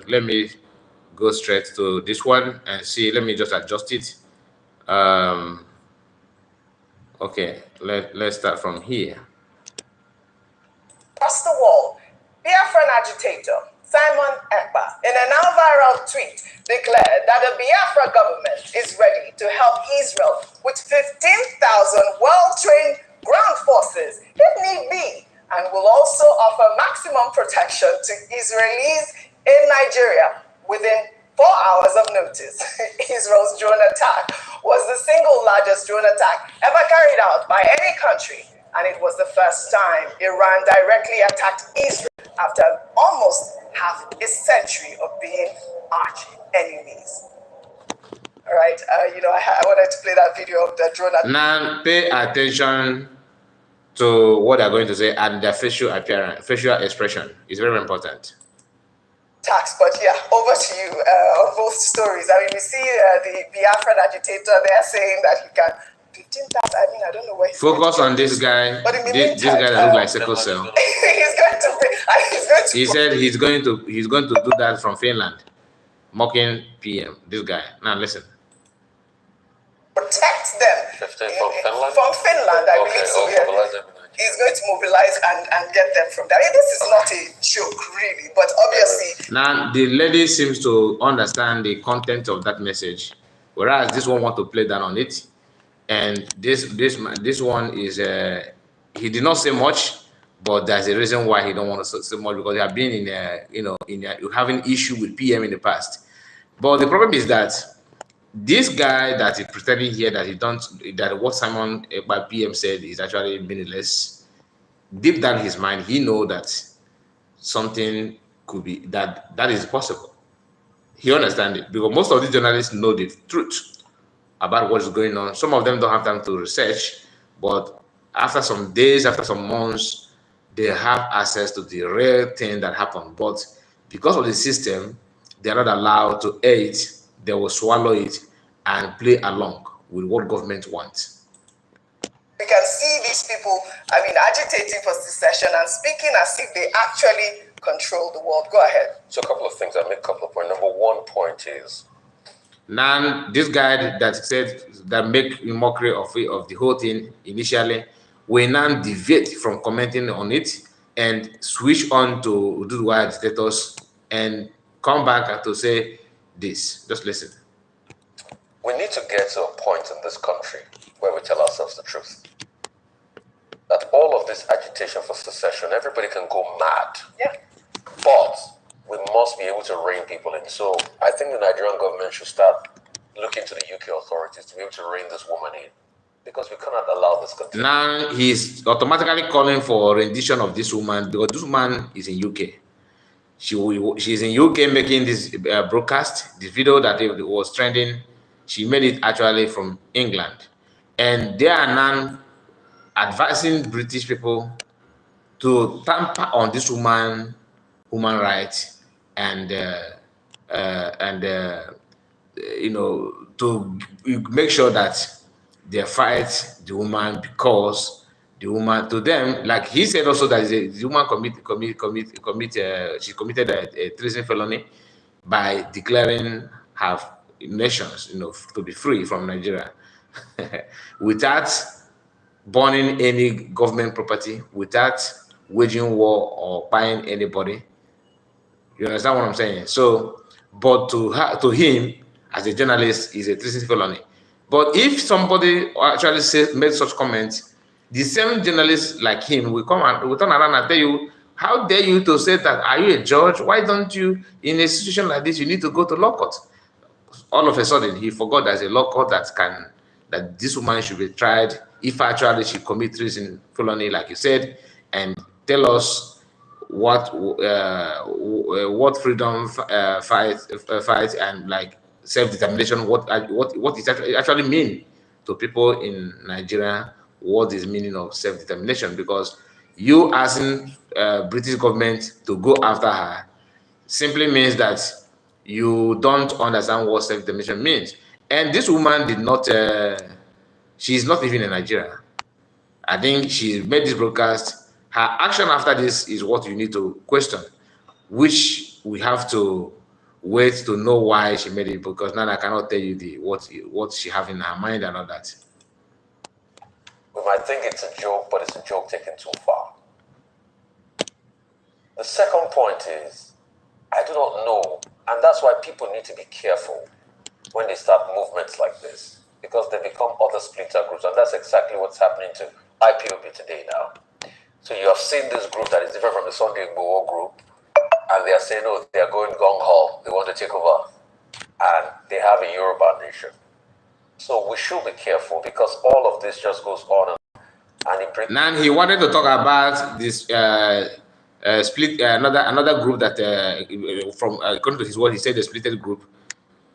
Let me go straight to this one and see. Let me just adjust it. Okay, let's start from here.
Across the wall, Biafran agitator Simon Ekpa, in a now viral tweet, declared that the Biafra government is ready to help Israel with 15,000 well-trained ground forces if need be, and will also offer maximum protection to Israelis in Nigeria within 4 hours of notice. Israel's drone attack was the single largest drone attack ever carried out by any country, and it was the first time Iran directly attacked Israel after almost half a century of being arch enemies. All right, I wanted to play that video of the drone attack.
Now pay attention to what they're going to say and their facial appearance, facial expression is very important.
Tax, but yeah, over to you on both stories. I mean, we see the Biafran agitator there saying that he can 15,000. I mean, I don't know where.
Focus on this guy.
But in the
this
meantime,
guy that looks like sickle cell.
he's going to.
He said he's going to do that from Finland, mocking PM. This guy. Now listen.
Protect them.
15 from Finland.
From Finland, I believe so. Yeah. He's going to mobilize and get them from there. I mean, this is not a joke, really, but obviously.
Now, the lady seems to understand the content of that message, whereas this one want to play down on it. And this one is, he did not say much, but there's a reason why he don't want to say much, because he have been in having issue with PM in the past. But the problem is that this guy that is pretending here that what Simon by PM said is actually meaningless. Deep down his mind, he know that something could be that is possible. He understands it because most of these journalists know the truth about what is going on. Some of them don't have time to research, but after some days, after some months, they have access to the real thing that happened. But because of the system, they are not allowed to air it. They will swallow it and play along with what government wants.
We can see these people, agitating for secession and speaking as if they actually control the world. Go ahead.
So a couple of things. I make a couple of points. Number one point is,
now this guy that said that make mockery of the whole thing initially, we now deviate from commenting on it and switch on to do the status and come back to say this. Just listen.
We need to get to a point in this country where we tell ourselves the truth. That all of this agitation for secession, everybody can go mad.
Yeah.
But we must be able to rein people in. So I think the Nigerian government should start looking to the UK authorities to be able to rein this woman in. Because we cannot allow this continue.
Now he's automatically calling for rendition of this woman because this woman is in UK. She's in UK making this broadcast. This video that it was trending, she made it actually from England. And they are now advising British people to tamper on this woman, human rights, and to make sure that they fight the woman, because the woman, to them, like he said also, that the woman she committed a treason felony by declaring her nations, to be free from Nigeria, without burning any government property, without waging war or buying anybody. You understand what I'm saying? So, but to him, as a journalist, is a treason felony. But if somebody actually made such comments, the same journalist like him will come and will turn around and tell you, how dare you to say that? Are you a judge? Why don't you, in a situation like this, you need to go to law court? All of a sudden, he forgot there's a law court that this woman should be tried if actually she commits treason felony, like you said, and tell us what freedom fight and like self-determination, what it actually mean to people in Nigeria. What is meaning of self-determination? Because you asking British government to go after her simply means that you don't understand what self-determination means. And this woman did not, she's not even in Nigeria. I think she made this broadcast. Her action after this is what you need to question, which we have to wait to know why she made it, because now I cannot tell you what she have in her mind and all that.
We might think it's a joke, but it's a joke taken too far. The second point is, I do not know, and that's why people need to be careful when they start movements like this, because they become other splinter groups, and that's exactly what's happening to IPOB today now. So you have seen this group that is different from the Sunday Igboho group, and they are saying, oh, they are going gung-ho, they want to take over, and they have a Yoruba nation. So we should be careful, because all of this just goes on and it brings...
Now he wanted to talk about this split, another group that from according to his word, he said the splitted group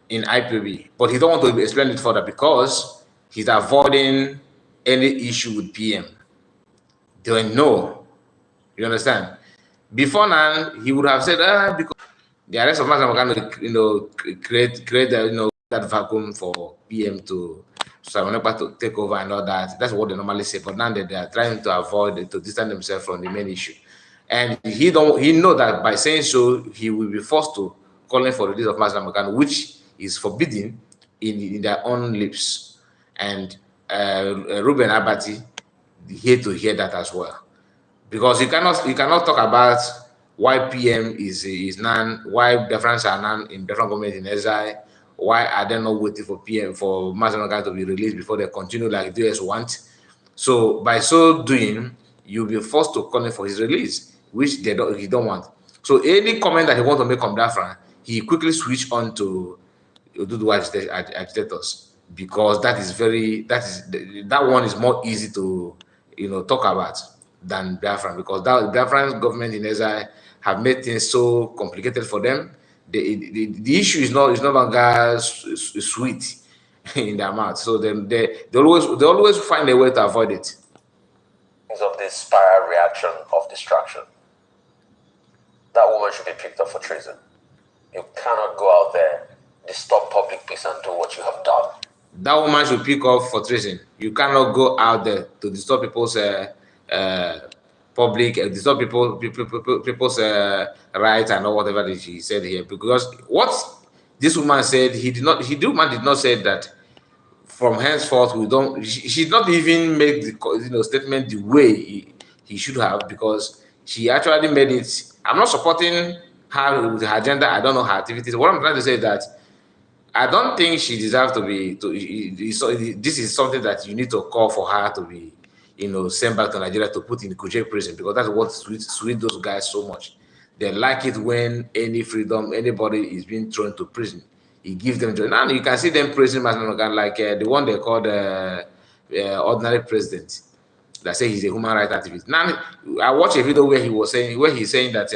in IPOB, but he don't want to explain it further because he's avoiding any issue with PM. They don't know. You understand? Before now, he would have said, because the arrest of Master Makano, create that vacuum for PM to take over and all that. That's what they normally say. But now they are trying to avoid, to distance themselves from the main issue. And he know that by saying so, he will be forced to calling for the release of Master Makano, which is forbidden in their own lips. And Ruben Abati here to hear that as well, because you cannot talk about why PM is none, why difference are none in different governments in exile, why are they not waiting for PM for Master Makano to be released before they continue like the US want. So by so doing, you'll be forced to call for his release, which he don't want. So any comment that he want to make on that front, he quickly switch on to D0ubtful agitators, because that one is more easy to talk about than Biafran, because Biafran's government in exile have made things so complicated for them. The issue is no longer sweet in their mouth, so they always find a way to avoid it.
Of this spiral reaction of distraction, that woman should be picked up for treason. You cannot go out there, disturb public peace, and do what you have done.
That woman should pick up for treason. You cannot go out there to disturb people's disturb people's rights and whatever she said here. Because what this woman said, the woman did not say that from henceforth we don't. She did not even make the statement the way he should have, because she actually made it. I'm not supporting her with her agenda. I don't know her activities. What I'm trying to say is that I don't think she deserves to be. This is something that you need to call for her to be, sent back to Nigeria to put in Kuje prison, because that's what sweet those guys so much. They like it when anybody is being thrown to prison. It gives them joy. Now you can see them praising like the one they called ordinary president, that say he's a human rights activist. Now I watched a video where he's saying that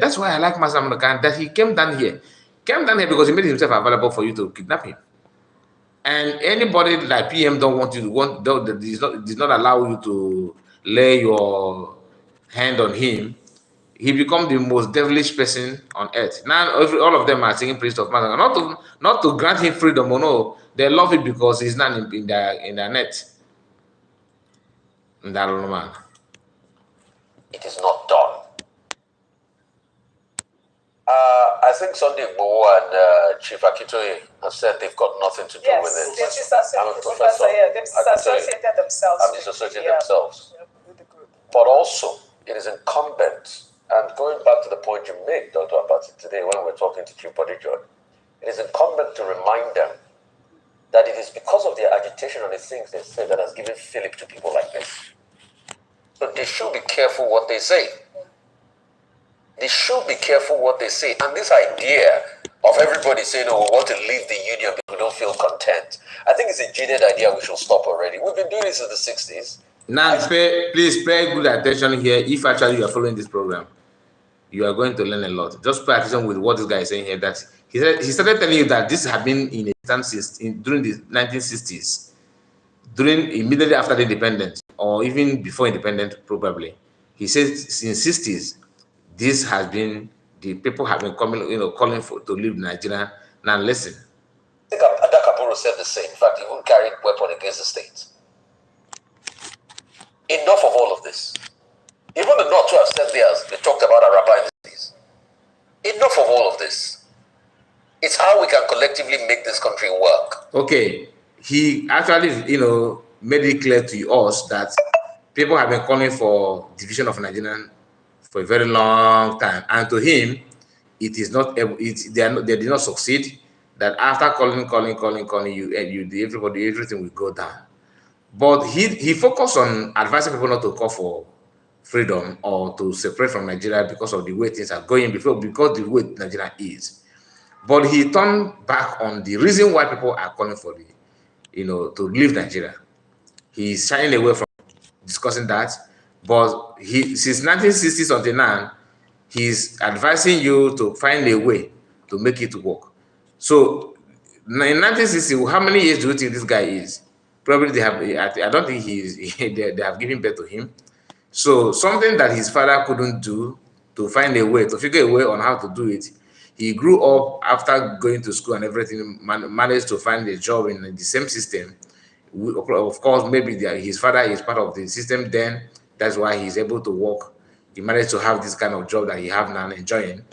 that's why I like Master Makano, that he came down here because he made himself available for you to kidnap him. And anybody like PM does not allow you to lay your hand on him. he become the most devilish person on earth. Now all of them are singing praise of man, not to grant him freedom. Or no, they love it because he's not in their net. In that man.
It is not done. I think Sunday Igboho and Chief Akitoye have said they've got nothing to do with it.
Yes, they've disassociated themselves.
Have disassociated themselves. But also, it is incumbent, and going back to the point you made, Dr. Abati, today when we're talking to Chief Bodijo, it is incumbent to remind them that it is because of their agitation and the things they say that has given fillip to people like this. So they should be careful what they say. They should be careful what they say. And this idea of everybody saying, oh, we want to leave the union because we don't feel content, I think it's a jaded idea. We should stop already. We've been doing this since the 60s.
Now, please pay good attention here. If actually you are following this program, you are going to learn a lot. Just pay attention with what this guy is saying here. That he started telling you that this had been in existence during the 1960s, immediately after the independence, or even before independence, probably. He says since 60s, this has been, the people have been coming, calling to leave Nigeria. Now listen.
I think Adakapuro said the same. In fact, he even carried weapon against the state. Enough of all of this. Even the North have said theirs. They talked about Araba in the cities. Enough of all of this. It's how we can collectively make this country work.
Okay. He actually, made it clear to us that people have been calling for division of Nigeria for a very long time, and to him, it is not. They did not succeed. That after calling, everything will go down. But he focused on advising people not to call for freedom or to separate from Nigeria because of the way things are going, because the way Nigeria is. But he turned back on the reason why people are calling for to leave Nigeria. He's shying away from discussing that. But since 1960s until now, he's advising you to find a way to make it work. So in 1960, how many years do you think this guy is? Probably they have. I don't think they have given birth to him. So something that his father couldn't do, to find a way, to figure a way on how to do it, he grew up after going to school and everything, managed to find a job in the same system. Of course, maybe his father is part of the system then. That's why he's able to work. He managed to have this kind of job that he have now, enjoying.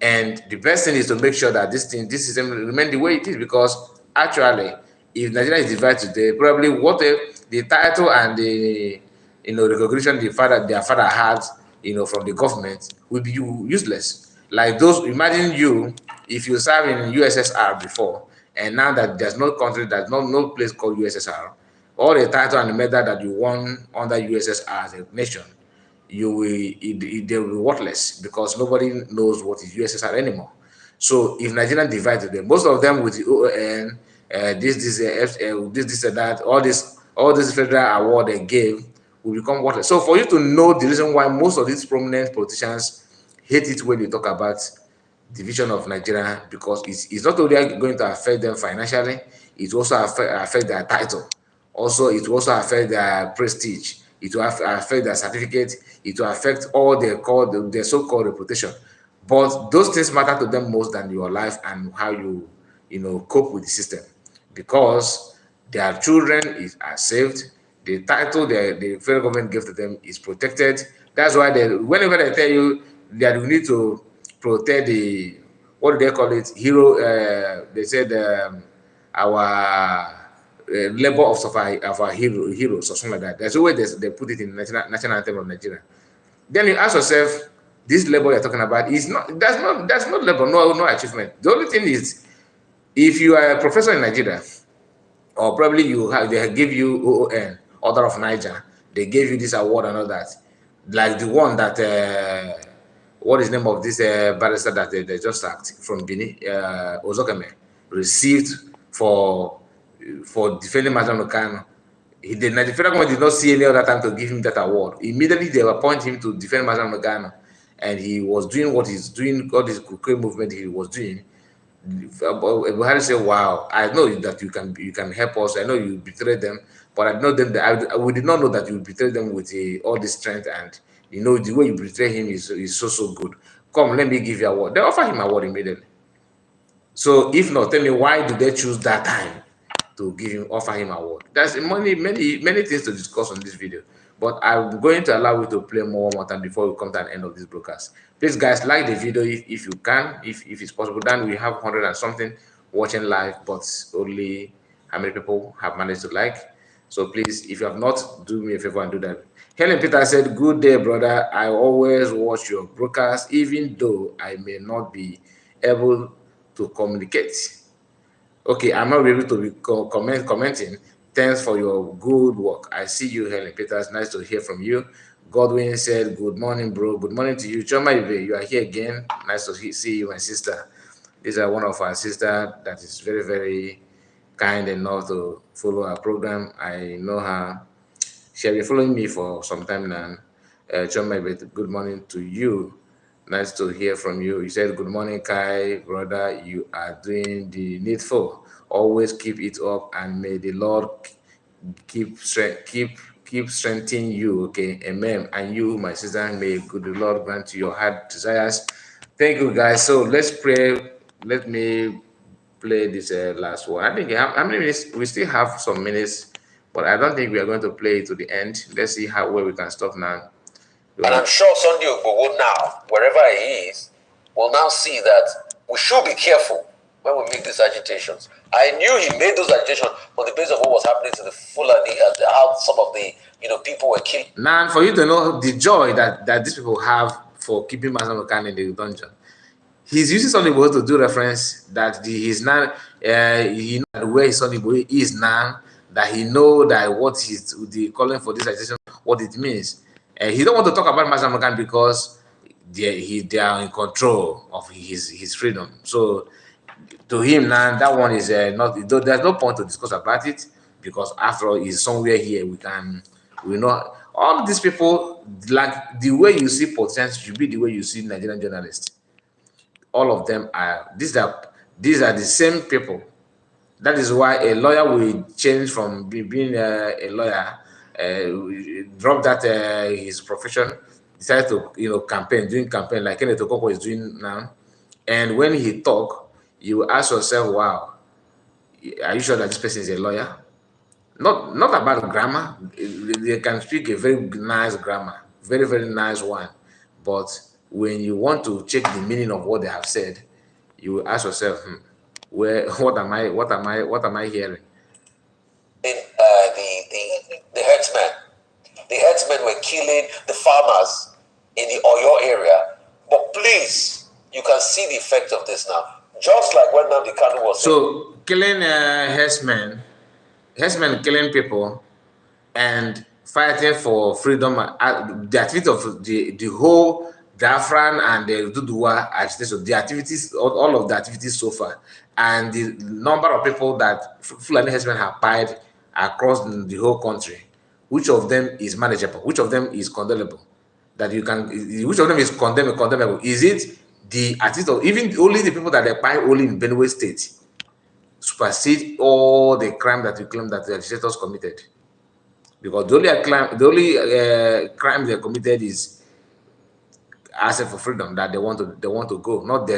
And the best thing is to make sure that this system remain the way it is, because actually, if Nigeria is divided today, probably what the title and the recognition their father had, from the government will be useless. Like those, imagine if you serve in USSR before, and now that there's no country, there's no place called USSR, all the title and the medal that you won under USSR as a nation, they will be worthless, because nobody knows what is USSR anymore. So if Nigeria divided them, most of them with the ON, that, all this federal award they gave will become worthless. So for you to know the reason why most of these prominent politicians hate it when they talk about division of Nigeria, because it's not only going to affect them financially, it also affect their title. Also, it will also affect their prestige. It will affect their certificate. It will affect all their so-called reputation. But those things matter to them most than your life and how you cope with the system, because their children are saved. The title the federal government gives to them is protected. That's why whenever they tell you that we need to protect the, what do they call it, hero, they said our labor of our heroes or something like that. That's the way they put it in the national anthem of Nigeria. Then you ask yourself, this labor you're talking about is that's not labor, no achievement. The only thing is, if you are a professor in Nigeria, or probably they give you OON, Order of Niger, they gave you this award and all that, like the one that what is the name of this barrister that they just sacked from Benin, Ozokeme, received for defending Madam Kano. The federal government did not see any other time to give him that award. Immediately they appoint him to defend Madam Kano, and he was doing what he's doing, all this Kukwe movement he was doing. Buhari said, "Wow, I know that you can help us. I know you betrayed them, but I know them. We did not know that you betrayed them with all this strength and You know, the way you betray him is so good. Come, let me give you a award. They offer him a award immediately. So if not, tell me, why do they choose that time to offer him award? There's many things to discuss on this video, but I'm going to allow you to play one more time before we come to an end of this broadcast. Please, guys, like the video if you can, if it's possible. Then we have 100 and something watching live, but only how many people have managed to like. So please, if you have not, do me a favor and do that. Helen Peter said, "Good day, brother. I always watch your broadcast, even though I may not be able to communicate." Okay, I'm not able to be commenting. Thanks for your good work. I see you, Helen Peters. Nice to hear from you. Godwin said, "Good morning, bro. Good morning to you. Choma Ibe, you are here again. Nice to see you, my sister." These are one of our sister that is very, very kind enough to follow our program. I know her. She has been following me for some time now. Choma Ibe, good morning to you. Nice to hear from you. You said, "Good morning, Kai, brother. You are doing the needful. Always keep it up, and may the Lord keep strengthening you." Okay, amen. And you, my sister, may good Lord grant you your heart desires. Thank you, guys. So let's pray. Let me play this last one. I think how many minutes? We still have some minutes, but I don't think we are going to play it to the end. Let's see where we can stop now.
And I'm sure Sunday Ogbowo now, wherever he is, will now see that we should be careful when we make these agitations. I knew he made those agitations on the basis of what was happening to the Fulani and how some of the people were killed.
Now, for you to know the joy that these people have for keeping Master Okan in the dungeon, he's using Sunday Igboho to do reference that he's now he know where his Sunday Igboho is now, that he know that what he's calling for this agitation, what it means. He don't want to talk about Master Okan because they are in control of his freedom. So to him now, that one is not. There's no point to discuss about it because after all, he's somewhere here. We know all these people, like the way you see politicians should be the way you see Nigerian journalists. All of them are these are the same people. That is why a lawyer will change from being a lawyer, drop that his profession, decide to doing campaign like Kenneth Okonkwo is doing now. And when he talk, you ask yourself, "Wow, are you sure that this person is a lawyer?" Not about grammar. They can speak a very nice grammar, very, very nice one. But when you want to check the meaning of what they have said, you will ask yourself, what am I hearing?
The herdsmen. The herdsmen were killing the farmers in the Oyo area. But please, you can see the effect of this now. Just like when Nnamdi Kanu was
so killing herdsmen killing people and fighting for freedom, the activity of the whole Biafran and the Duduwa agitation, the activities, all of the activities so far, and the number of people that Fulani herdsmen have pied across the whole country, which of them is manageable? Which of them is condemnable? That you can, which of them is condemnable? Is it the activity of even only the people that they pie only in Benue State supersede all the crime that you claim that the agitators committed? Because the only crime they committed is asking for freedom, that they want to go. Not they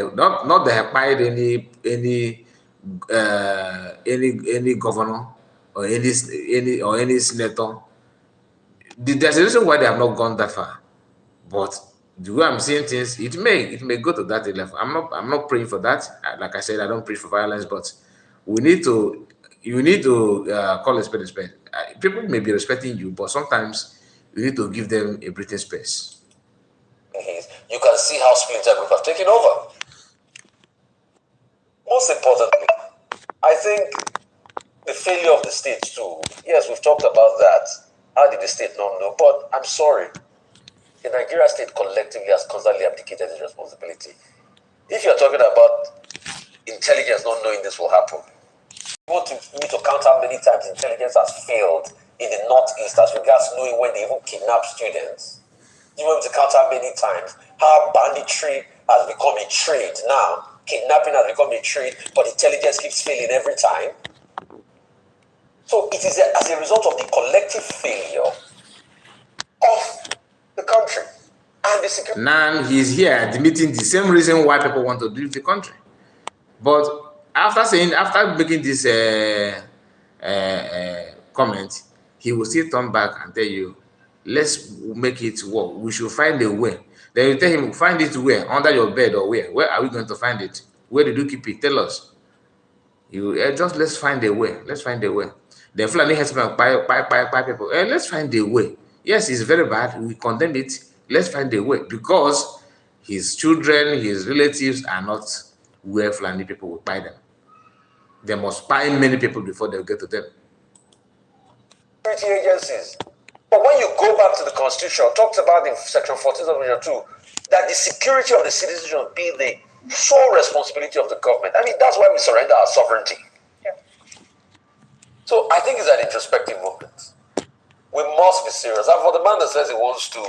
have fired any governor or any senator. There's a reason why they have not gone that far. But the way I'm seeing things, it may go to that level. I'm not praying for that. Like I said, I don't preach for violence, but you need to call a spade a spade. People may be respecting you, but sometimes you need to give them a breathing space.
You can see how Splinter Group have taken over. Most importantly, I think the failure of the state too. Yes, we've talked about that. How did the state not know? But I'm sorry. The Nigeria state collectively has constantly abdicated its responsibility. If you're talking about intelligence not knowing this will happen, you need to count how many times intelligence has failed in the Northeast as regards knowing when they even kidnap students. You want to count how many times how banditry has become a trade now. Kidnapping has become a trade, but intelligence keeps failing every time. So it is as a result of the collective failure of the country.
security.
Now he's here admitting the same reason why people want to leave the country. But after making this comment, he will still turn back and tell you, let's make it work. We should find a way. Then you tell him, find it where? Under your bed or where? Where are we going to find it? Where did you keep it? Tell us. You just let's find a way. Let's find a way. The Fulani herdsmen buy people. Let's find a way. Yes, it's very bad. We condemn it. Let's find a way, because his children, his relatives are not where Fulani people will buy them. They must buy many people before they get to them.
Security agencies. But when you go back to the Constitution, it talks about in Section 14 of 2 that the security of the citizens should be the sole responsibility of the government. I mean, that's why we surrender our sovereignty.
Yeah.
So I think it's an introspective movement. We must be serious. And for the man that says he wants to,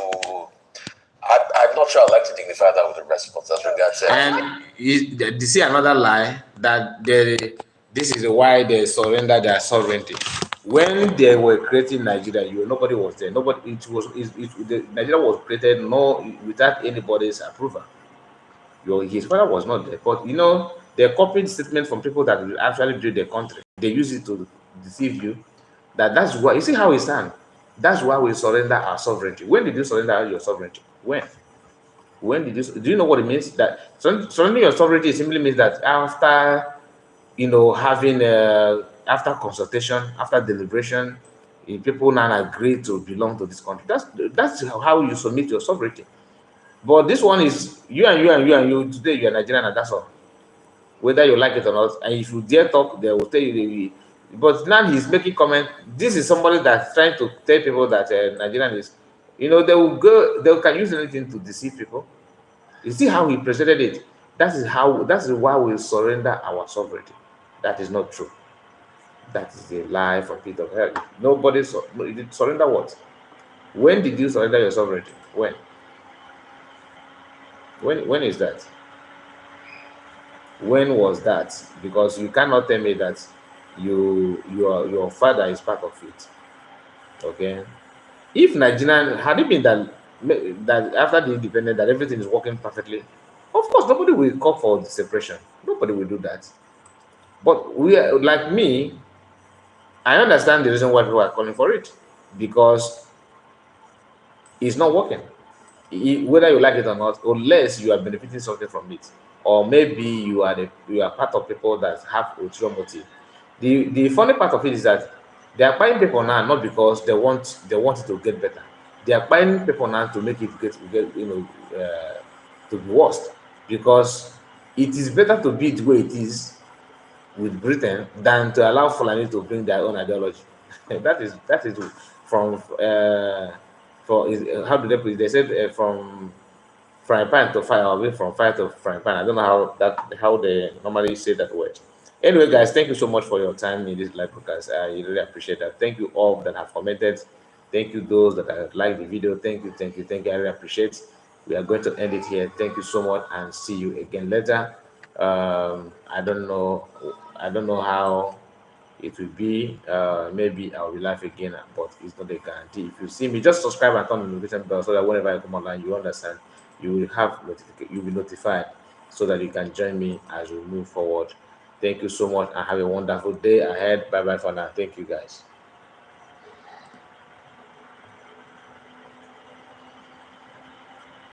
I'm not sure I'd like to dignify that with a response as regards.
And you see another lie, that this is why they surrender their sovereignty. When they were creating Nigeria, nobody was there. Nigeria was created without anybody's approval. His father was not there, but they copied statement from people that will actually build their country. They use it to deceive you. That's why, you see how we stand. That's why we surrender our sovereignty. When did you surrender your sovereignty? When? When did you? Do you know what it means? That surrendering your sovereignty simply means that after having after consultation, after deliberation, people now agree to belong to this country. That's how you submit your sovereignty. But this one is you and you and you and you. Today you are Nigerian, and that's all. Whether you like it or not, and if you dare talk, they will tell you. But now he's making comment. This is somebody that's trying to tell people that Nigerian is, they can use anything to deceive people. You see how he presented it. That is why we surrender our sovereignty. That is not true. That is a lie from pit of hell. Nobody surrender what? When did you surrender your sovereignty? When? When is that? When was that? Because you cannot tell me that your father is part of it. Okay. If Nigerian had it been that after the independence that everything is working perfectly, of course nobody will call for the separation. Nobody will do that. But we are, like me, I understand the reason why people are calling for it, because it's not working. Whether you like it or not, unless you are benefiting something from it, or maybe you are part of people that have ulterior motive. The funny part of it is that they are buying people now not because they want it to get better. They are buying people now to make it get to be worse, because it is better to be the way it is with Britain than to allow Fulani to bring their own ideology. that is from how do they put it? They said from frying pan to fire, or from fire to frying pan. I don't know how they normally say that word. Anyway, guys, thank you so much for your time in this live podcast. I really appreciate that. Thank you all that have commented. Thank you those that have liked the video. Thank you. I really appreciate it. We are going to end it here. Thank you so much, and see you again later. I don't know how it will be. Maybe I'll be live again, but it's not a guarantee. If you see me, just subscribe and turn on the notification bell so that whenever I come online, you understand. You will have you'll be notified, so that you can join me as we move forward. Thank you so much, and have a wonderful day ahead. Bye bye for now. Thank you, guys.